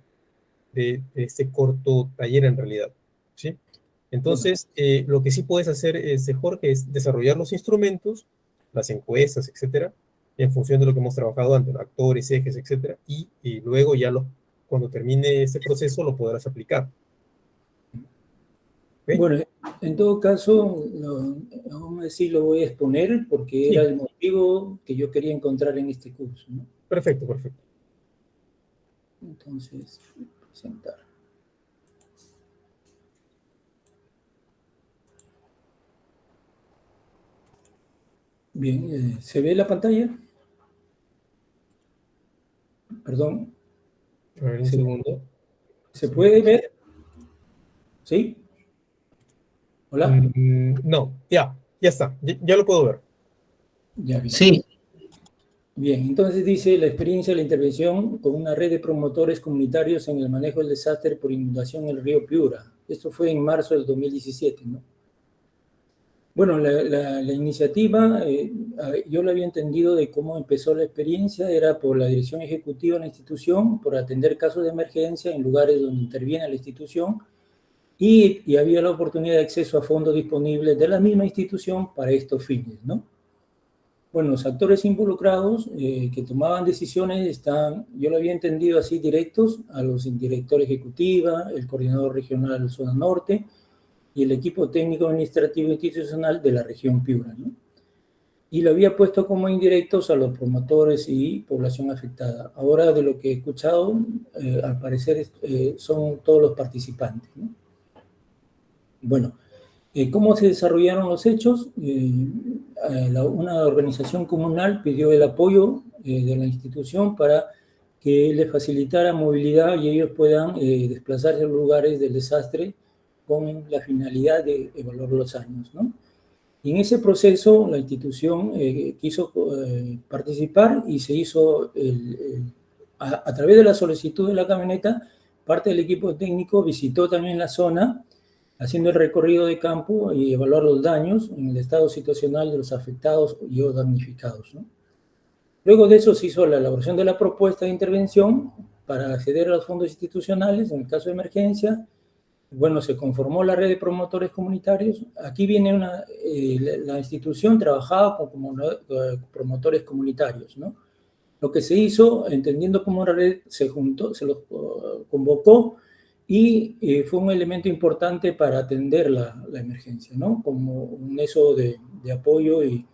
este corto taller en realidad, ¿sí? Entonces, lo que sí puedes hacer, Jorge, es desarrollar los instrumentos, las encuestas, etcétera, en función de lo que hemos trabajado antes, ¿no? Actores, ejes, etcétera, y luego ya cuando termine este proceso lo podrás aplicar. ¿Okay? Bueno, en todo caso, aún así lo voy a exponer porque era el motivo que yo quería encontrar en este curso, ¿no? Perfecto, perfecto. Entonces, presentar. Bien, ¿se ve la pantalla? Perdón. A ver, un segundo. ¿Se puede ver? ¿Sí? ¿Hola? No, ya está, ya lo puedo ver. Ya, bien. Sí. Bien, entonces dice la experiencia de la intervención con una red de promotores comunitarios en el manejo del desastre por inundación en el río Piura. Esto fue en marzo del 2017, ¿no? Bueno, la iniciativa, yo lo había entendido de cómo empezó la experiencia, era por la dirección ejecutiva de la institución, por atender casos de emergencia en lugares donde interviene la institución, y había la oportunidad de acceso a fondos disponibles de la misma institución para estos fines, ¿no? Bueno, los actores involucrados que tomaban decisiones están, yo lo había entendido así, directos a los directores ejecutiva, el coordinador regional Zona Norte y el equipo técnico administrativo institucional de la región Piura, ¿no? Y lo había puesto como indirectos a los promotores y población afectada. Ahora, de lo que he escuchado, al parecer son todos los participantes, ¿no? Bueno, ¿cómo se desarrollaron los hechos? Una organización comunal pidió el apoyo de la institución para que les facilitara movilidad y ellos puedan desplazarse a los lugares del desastre con la finalidad de evaluar los daños, ¿no? Y en ese proceso la institución quiso participar y se hizo, a través de la solicitud de la camioneta, parte del equipo técnico visitó también la zona, haciendo el recorrido de campo y evaluar los daños en el estado situacional de los afectados y o damnificados, ¿no? Luego de eso se hizo la elaboración de la propuesta de intervención para acceder a los fondos institucionales en el caso de emergencia. Bueno, se conformó la red de promotores comunitarios. Aquí viene la institución trabajaba como promotores comunitarios, ¿no? Lo que se hizo, entendiendo como una red, se juntó, se los convocó y fue un elemento importante para atender la emergencia, ¿no? Como un eso de apoyo y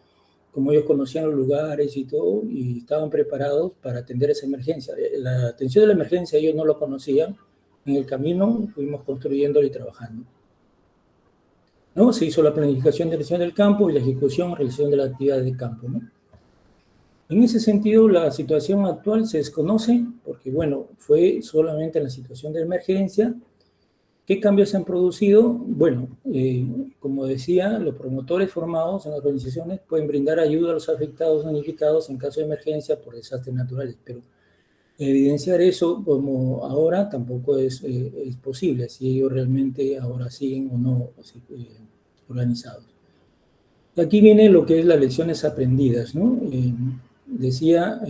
como ellos conocían los lugares y todo, y estaban preparados para atender esa emergencia. La atención de la emergencia ellos no lo conocían. En el camino fuimos construyéndolo y trabajando, ¿no? Se hizo la planificación de realización del campo y la ejecución, realización de la actividad de campo, ¿no? En ese sentido, la situación actual se desconoce porque, bueno, fue solamente en la situación de emergencia. ¿Qué cambios se han producido? Bueno, como decía, los promotores formados en las organizaciones pueden brindar ayuda a los afectados damnificados en caso de emergencia por desastres naturales, pero evidenciar eso como ahora tampoco es posible, si ellos realmente ahora siguen o no organizados. Y aquí viene lo que es las lecciones aprendidas, ¿no? Decía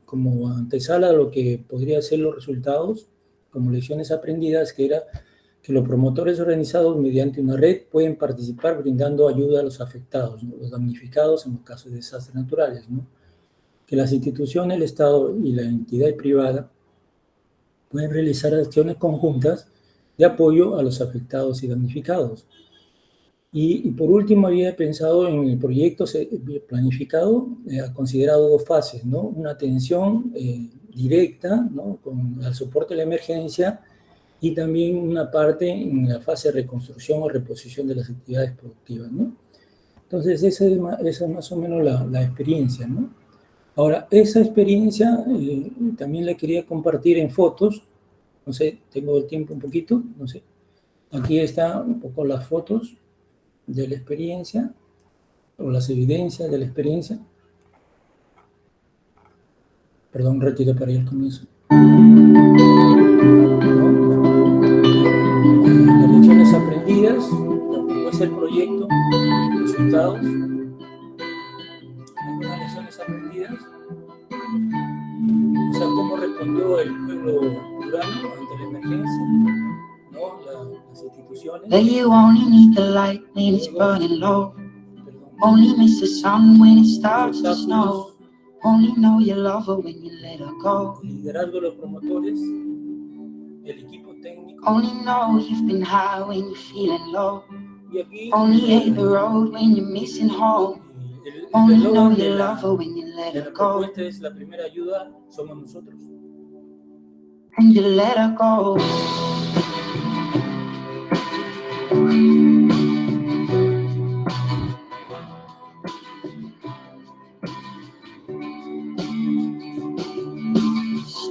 como antesala lo que podría ser los resultados, como lecciones aprendidas, que era que los promotores organizados mediante una red pueden participar brindando ayuda a los afectados, ¿no? Los damnificados en los casos de desastres naturales, ¿no? Que las instituciones, el Estado y la entidad privada pueden realizar acciones conjuntas de apoyo a los afectados y damnificados. Y por último, había pensado en el proyecto planificado, ha considerado 2 fases, ¿no? Una atención directa, ¿no? Con el soporte de la emergencia y también una parte en la fase de reconstrucción o reposición de las actividades productivas, ¿no? Entonces, esa es más o menos la experiencia, ¿no? Ahora, esa experiencia también la quería compartir en fotos. No sé, tengo el tiempo un poquito, no sé. Aquí están un poco las fotos de la experiencia o las evidencias de la experiencia. Perdón, un ratito para ir al comienzo. Las lecciones aprendidas, cómo es el proyecto, resultados. Algunas lecciones aprendidas, o sea, cómo respondió el pueblo peruano ante la emergencia, ¿no? Las instituciones. That you only need the light when it's burning low. Only miss the sun when it starts to snow. Only know you love her when you let her go. El liderazgo de los promotores, el equipo técnico. Only know you've been high when you're feeling low. Y aquí, only hate the road when you're missing home. Only know you love her when you let her go. Esta es la primera ayuda, somos nosotros. And you let her go.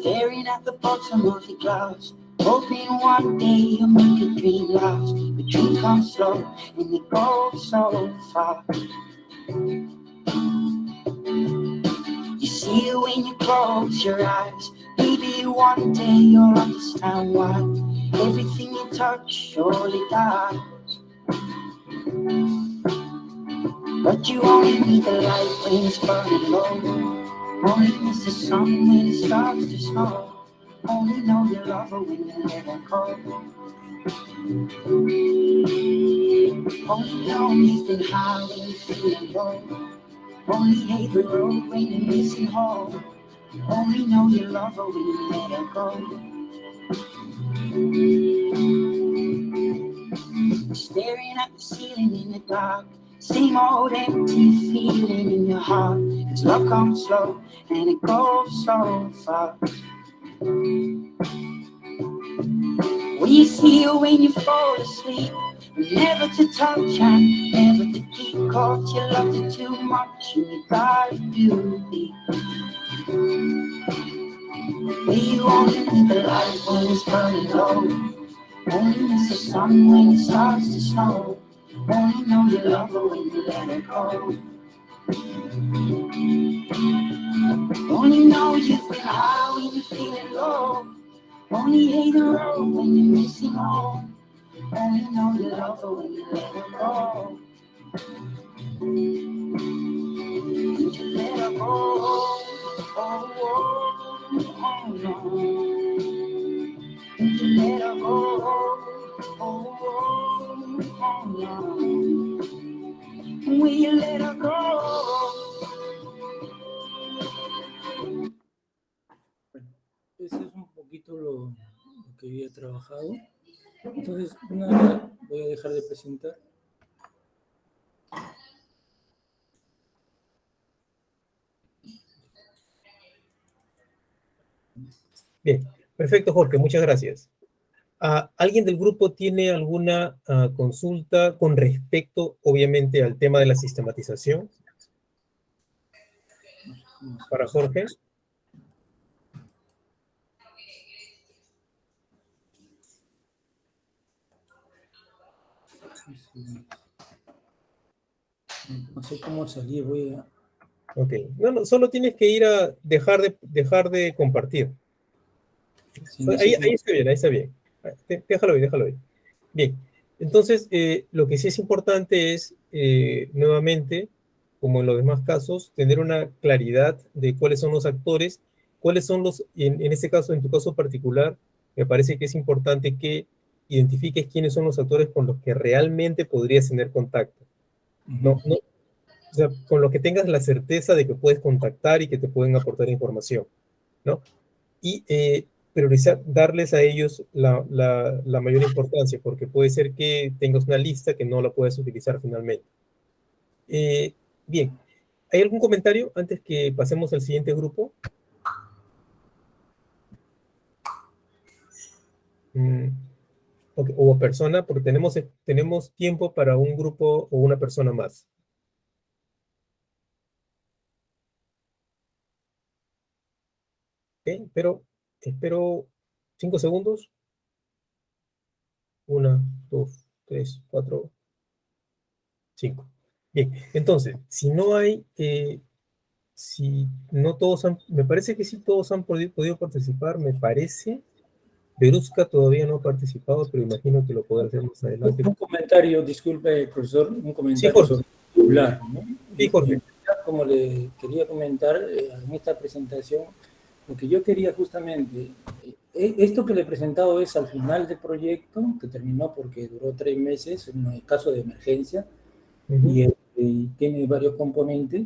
Staring at the bottom of the glass, hoping one day you'll make a dream last. But dreams come slow and they go so fast. You see it when you close your eyes. Maybe one day you'll understand why everything you touch surely dies. But you only need the light when it's burning low. Only miss the sun when it starts to snow. Only know you love her when you let her go. Only know you've been high when you're feeling low. Only hate the road when you're missing home. Only know you love her when you let her go. Staring at the ceiling in the dark, same old empty feeling in your heart. Cause love comes slow and it goes so fast. We see you when you fall asleep, never to touch and never to keep. Cause you loved it too much and you dive too deep. But you only need the light when it's burning low. Only miss the sun when it starts to snow. Only know you love her when you let her go. Only know you've been high when you're feeling low. Only hate the road when you're missing home. Only know you love her when you let her go. And you let her go. Oh, oh no. And you let her go. Oh no. Will you let her go? Ese es un poquito lo que había trabajado. Entonces, una vez voy a dejar de presentar. Bien, perfecto, Jorge, muchas gracias. ¿Alguien del grupo tiene alguna consulta con respecto, obviamente, al tema de la sistematización? Para Jorge. No sé cómo salir, voy a... Ok, no, solo tienes que ir a dejar de compartir. Sí, no ahí sé está bien, ahí está bien. Déjalo ahí. Bien, entonces, lo que sí es importante es, nuevamente, como en los demás casos, tener una claridad de cuáles son los actores, cuáles son los, en este caso, en tu caso particular, me parece que es importante que identifiques quiénes son los actores con los que realmente podrías tener contacto. No, o sea, con los que tengas la certeza de que puedes contactar y que te pueden aportar información, ¿no? Y priorizar, darles a ellos la mayor importancia, porque puede ser que tengas una lista que no la puedes utilizar finalmente. Bien, ¿hay algún comentario antes que pasemos al siguiente grupo? Okay, o persona, porque tenemos tiempo para un grupo o una persona más. Okay, pero espero 5 segundos. 1, 2, 3, 4, 5. Bien, entonces, si no hay si no todos han, me parece que sí todos han podido participar, me parece. Verusca todavía no ha participado, pero imagino que lo podrá hacer más adelante. Un comentario, disculpe, profesor, un comentario Jorge. sobre el titular, ¿no? Sí, Jorge. Como le quería comentar en esta presentación, lo que yo quería justamente, esto que le he presentado es al final del proyecto, que terminó porque duró 3 meses, en un caso de emergencia, y tiene varios componentes,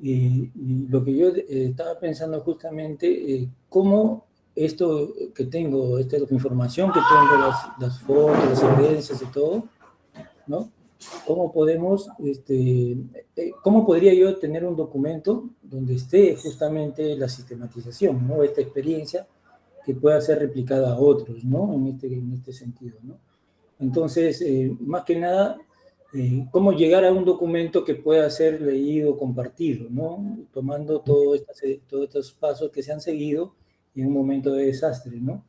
y lo que yo estaba pensando justamente, cómo esto que tengo, esta información que tengo, las fotos, las evidencias y todo, ¿no? ¿Cómo podemos, cómo podría yo tener un documento donde esté justamente la sistematización, ¿no? Esta experiencia que pueda ser replicada a otros, ¿no? En este sentido, ¿no? Entonces, más que nada, cómo llegar a un documento que pueda ser leído, compartido, ¿no? Tomando todos estos pasos que se han seguido en un momento de desastre, ¿no?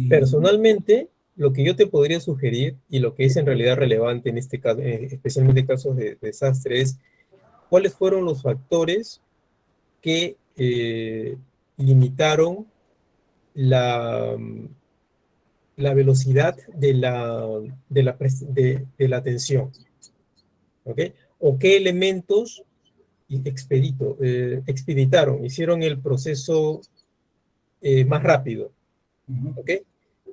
Personalmente, lo que yo te podría sugerir, y lo que es en realidad relevante en este caso, especialmente en casos de desastre, es cuáles fueron los factores que limitaron la velocidad de la atención, ¿ok? O qué elementos expeditaron, hicieron el proceso más rápido, ¿ok?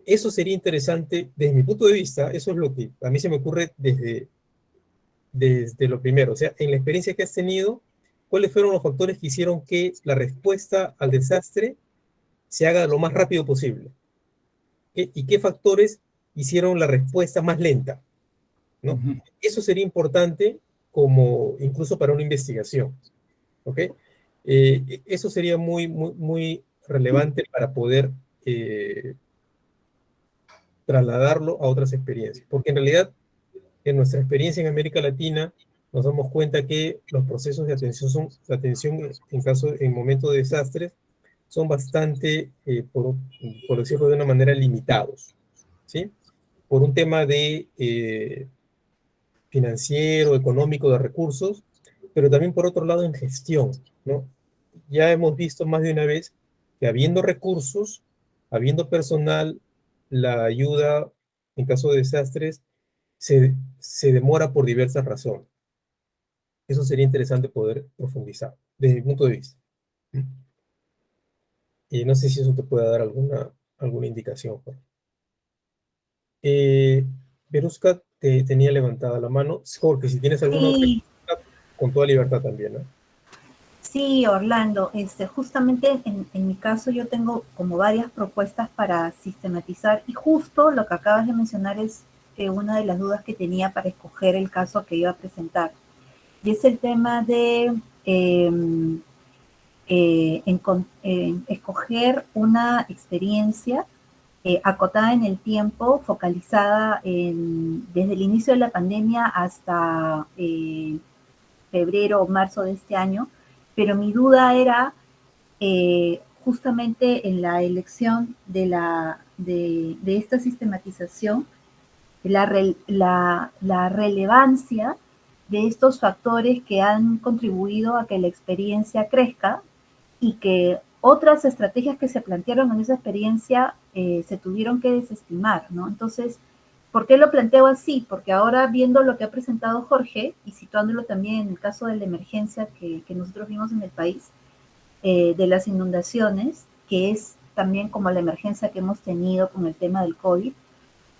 Eso sería interesante desde mi punto de vista. Eso es lo que a mí se me ocurre desde lo primero. O sea, en la experiencia que has tenido, ¿cuáles fueron los factores que hicieron que la respuesta al desastre se haga lo más rápido posible? ¿Y qué factores hicieron la respuesta más lenta? ¿No? Eso sería importante como incluso para una investigación. ¿Ok? Eso sería muy, muy, muy relevante para poder trasladarlo a otras experiencias. Porque en realidad, en nuestra experiencia en América Latina, nos damos cuenta que los procesos de atención en momentos de desastres son bastante, por decirlo de una manera, limitados, ¿sí? Por un tema de financiero, económico, de recursos, pero también por otro lado en gestión, ¿no? Ya hemos visto más de una vez que habiendo recursos, habiendo personal, la ayuda en caso de desastres se demora por diversas razones. Eso sería interesante poder profundizar, desde mi punto de vista. Y no sé si eso te puede dar alguna indicación. Verusca tenía levantada la mano. Jorge, si tienes alguna otra pregunta, con toda libertad también, ¿no? Sí, Orlando, justamente en mi caso yo tengo como varias propuestas para sistematizar y justo lo que acabas de mencionar es una de las dudas que tenía para escoger el caso que iba a presentar. Y es el tema de escoger una experiencia acotada en el tiempo, focalizada desde el inicio de la pandemia hasta febrero o marzo de este año, pero mi duda era justamente en la elección de esta sistematización, la relevancia de estos factores que han contribuido a que la experiencia crezca y que otras estrategias que se plantearon en esa experiencia se tuvieron que desestimar, ¿no? Entonces, ¿por qué lo planteo así? Porque ahora viendo lo que ha presentado Jorge y situándolo también en el caso de la emergencia que nosotros vimos en el país, de las inundaciones, que es también como la emergencia que hemos tenido con el tema del COVID,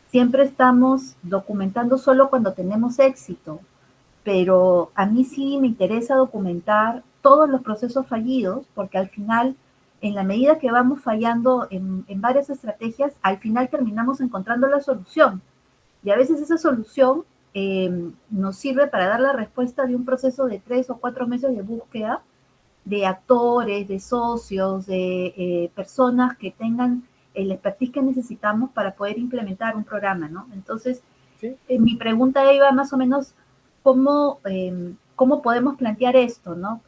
siempre estamos documentando solo cuando tenemos éxito, pero a mí sí me interesa documentar todos los procesos fallidos, porque al final, en la medida que vamos fallando en varias estrategias, al final terminamos encontrando la solución. Y a veces esa solución nos sirve para dar la respuesta de un proceso de 3 o 4 meses de búsqueda de actores, de socios, de personas que tengan el expertise que necesitamos para poder implementar un programa, ¿no? Entonces, mi pregunta iba más o menos, ¿cómo podemos plantear esto, ¿no?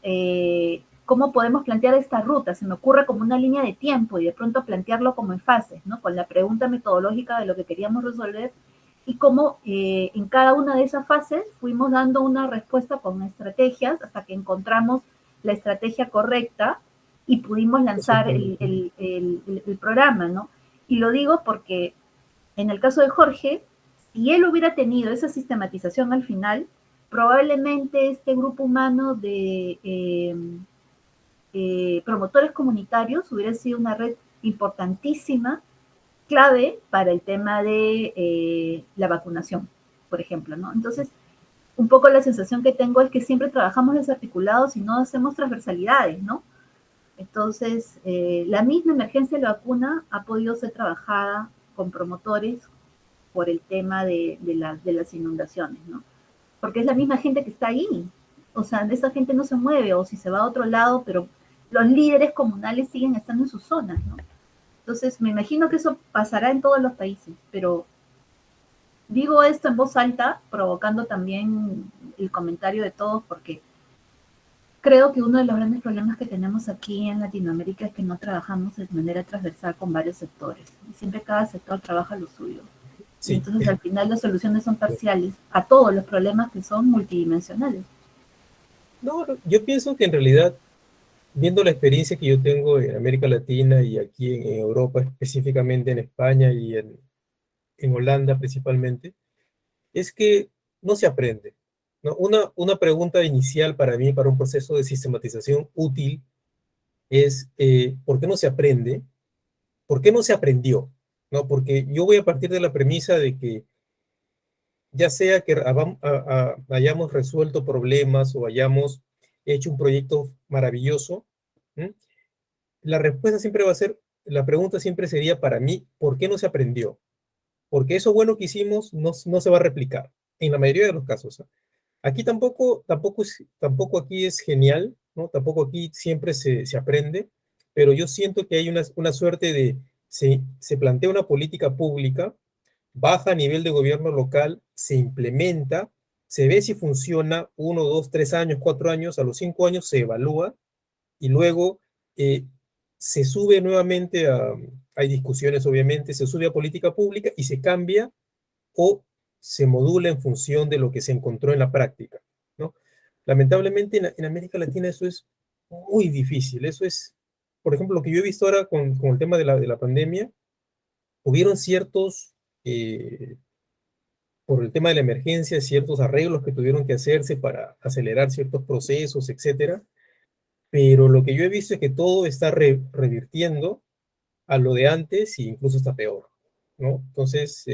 ¿Cómo podemos plantear esta ruta? Se me ocurre como una línea de tiempo y de pronto plantearlo como en fases, ¿no? Con la pregunta metodológica de lo que queríamos resolver y cómo en cada una de esas fases fuimos dando una respuesta con estrategias hasta que encontramos la estrategia correcta y pudimos lanzar el programa, ¿no? Y lo digo porque en el caso de Jorge, si él hubiera tenido esa sistematización al final, probablemente este grupo humano de promotores comunitarios hubiera sido una red importantísima, clave para el tema de la vacunación, por ejemplo, ¿no? Entonces, un poco la sensación que tengo es que siempre trabajamos desarticulados y no hacemos transversalidades, ¿no? Entonces, la misma emergencia de la vacuna ha podido ser trabajada con promotores por el tema de las inundaciones, ¿no? Porque es la misma gente que está ahí. O sea, esa gente no se mueve, o si se va a otro lado, pero los líderes comunales siguen estando en sus zonas, ¿no? Entonces, me imagino que eso pasará en todos los países, pero digo esto en voz alta, provocando también el comentario de todos, porque creo que uno de los grandes problemas que tenemos aquí en Latinoamérica es que no trabajamos de manera transversal con varios sectores. Siempre cada sector trabaja lo suyo. Sí. Y entonces al final las soluciones son parciales a todos los problemas que son multidimensionales. No, yo pienso que en realidad, viendo la experiencia que yo tengo en América Latina y aquí en Europa, específicamente en España y en Holanda principalmente, es que no se aprende, ¿no? Una pregunta inicial para mí, para un proceso de sistematización útil, es ¿por qué no se aprende? ¿Por qué no se aprendió? ¿No? Porque yo voy a partir de la premisa de que ya sea que hayamos resuelto problemas o hayamos hecho un proyecto maravilloso, ¿m? La respuesta siempre va a ser, la pregunta siempre sería para mí, ¿por qué no se aprendió? Porque eso bueno que hicimos no se va a replicar, en la mayoría de los casos, ¿eh? Aquí tampoco aquí es genial, ¿no? Tampoco aquí siempre se aprende, pero yo siento que hay una suerte de, se plantea una política pública, baja a nivel de gobierno local, se implementa, se ve si funciona 1, 2, 3 años, 4 años, a los 5 años se evalúa y luego eh, se sube nuevamente hay discusiones obviamente, se sube a política pública y se cambia o se modula en función de lo que se encontró en la práctica, ¿no? Lamentablemente en América Latina eso es muy difícil, eso es, por ejemplo, lo que yo he visto ahora con el tema de la pandemia, hubieron ciertos, por el tema de la emergencia, ciertos arreglos que tuvieron que hacerse para acelerar ciertos procesos, etcétera, pero lo que yo he visto es que todo está revirtiendo a lo de antes e incluso está peor, ¿no? Entonces,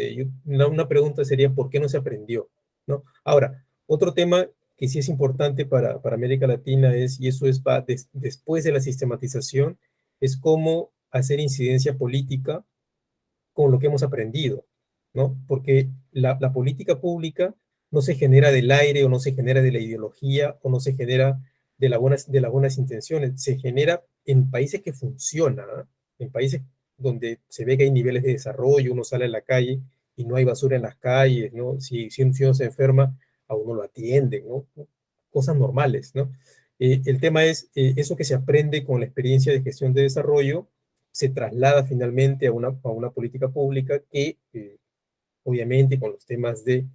una pregunta sería, ¿por qué no se aprendió? ¿No? Ahora, otro tema que sí es importante para América Latina es, y eso es después de la sistematización, es cómo hacer incidencia política con lo que hemos aprendido, ¿no? Porque la política pública no se genera del aire o no se genera de la ideología o no se genera de las buenas intenciones, se genera en países que funcionan, ¿eh? En países donde se ve que hay niveles de desarrollo, uno sale a la calle y no hay basura en las calles, ¿no? Si uno se enferma, a uno lo atienden, ¿no? Cosas normales, ¿no? El tema es eso que se aprende con la experiencia de gestión de desarrollo, se traslada finalmente a una política pública que, obviamente, con los temas de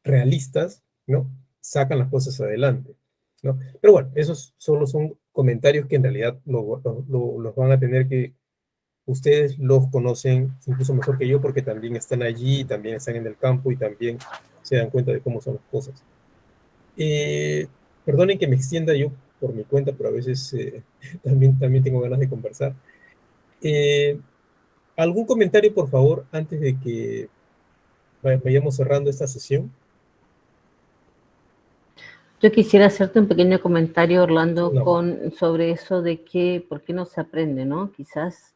realistas, ¿no? Sacan las cosas adelante, ¿no? Pero bueno, esos solo son comentarios que en realidad los van a tener que, ustedes los conocen incluso mejor que yo porque también están allí, también están en el campo y también se dan cuenta de cómo son las cosas. Perdonen que me extienda yo por mi cuenta, pero a veces también tengo ganas de conversar. ¿Algún comentario, por favor, antes de que vayamos cerrando esta sesión? Yo quisiera hacerte un pequeño comentario, Orlando, No. sobre eso de que por qué no se aprende, ¿no? Quizás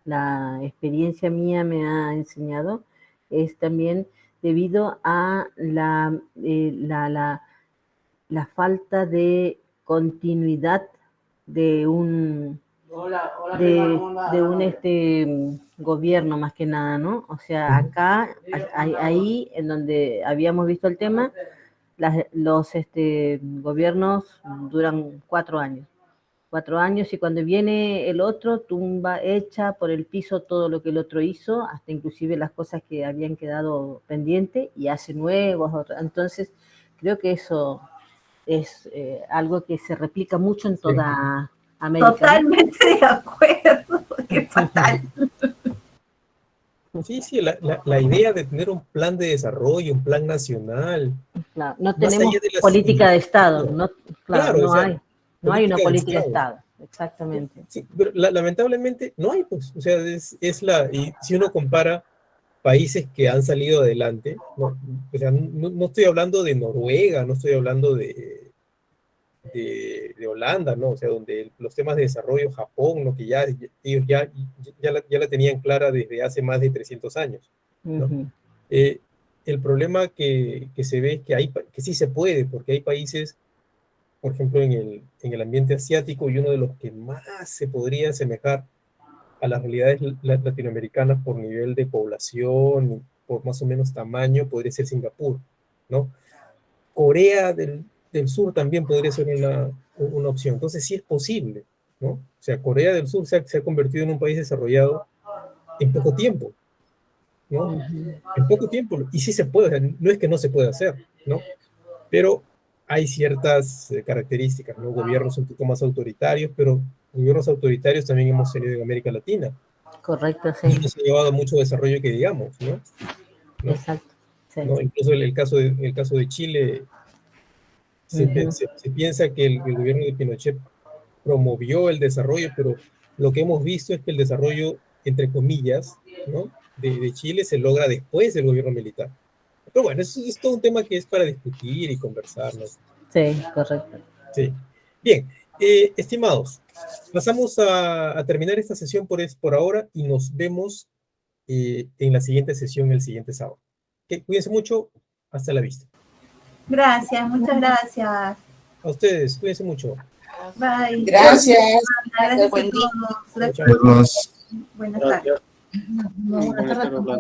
la experiencia mía me ha enseñado es también debido a la falta de continuidad de un gobierno más que nada, ¿no? O sea, acá, ahí en donde habíamos visto el tema, los gobiernos duran 4 años. 4 años y cuando viene el otro, tumba, echa por el piso todo lo que el otro hizo, hasta inclusive las cosas que habían quedado pendientes y hace nuevos. Entonces, Creo que eso es algo que se replica mucho en toda América. Totalmente de acuerdo, qué fatal. Sí, sí, la idea de tener un plan de desarrollo, un plan nacional. Claro, no más tenemos allá de las política de Estado, iniciativas. no, claro, Claro, no o sea, hay. No hay una política de política de Estado. Estado, exactamente. Sí, pero lamentablemente no hay, pues, o sea, y si uno compara países que han salido adelante, no, o sea, no estoy hablando de Noruega, no estoy hablando de Holanda, ¿no? O sea, donde los temas de desarrollo, Japón, ¿no? Que ellos ya la tenían clara desde hace más de 300 años, ¿no? Ujú. El problema que se ve es que sí se puede, porque hay países, por ejemplo, en el ambiente asiático, y uno de los que más se podría asemejar a las realidades latinoamericanas por nivel de población, por más o menos tamaño, podría ser Singapur, ¿no? Corea del Sur también podría ser una opción. Entonces sí es posible, ¿no? O sea, Corea del Sur se ha convertido en un país desarrollado en poco tiempo, ¿no? Ujú. En poco tiempo, y sí se puede, o sea, no es que no se pueda hacer, ¿no? Pero hay ciertas características, ¿no? Gobiernos un poco más autoritarios, pero gobiernos autoritarios también hemos tenido en América Latina. Correcto, Y sí. no se ha llevado mucho desarrollo que digamos, ¿no? Exacto. Sí. ¿No? Incluso el caso de Chile, Ujú. se piensa que el gobierno de Pinochet promovió el desarrollo, pero lo que hemos visto es que el desarrollo, entre comillas, ¿no? de Chile se logra después del gobierno militar. Pero bueno, eso es todo un tema que es para discutir y conversar, ¿no? Sí, correcto. Sí. Bien, estimados, pasamos a terminar esta sesión por ahora y nos vemos en la siguiente sesión el siguiente sábado. Cuídense mucho, hasta la vista. Gracias, muchas gracias. A ustedes, cuídense mucho. Bye. Gracias. Gracias a Buen día. todos. Chao, chao. Gracias. Nos- Buenas tardes. Buenas tardes.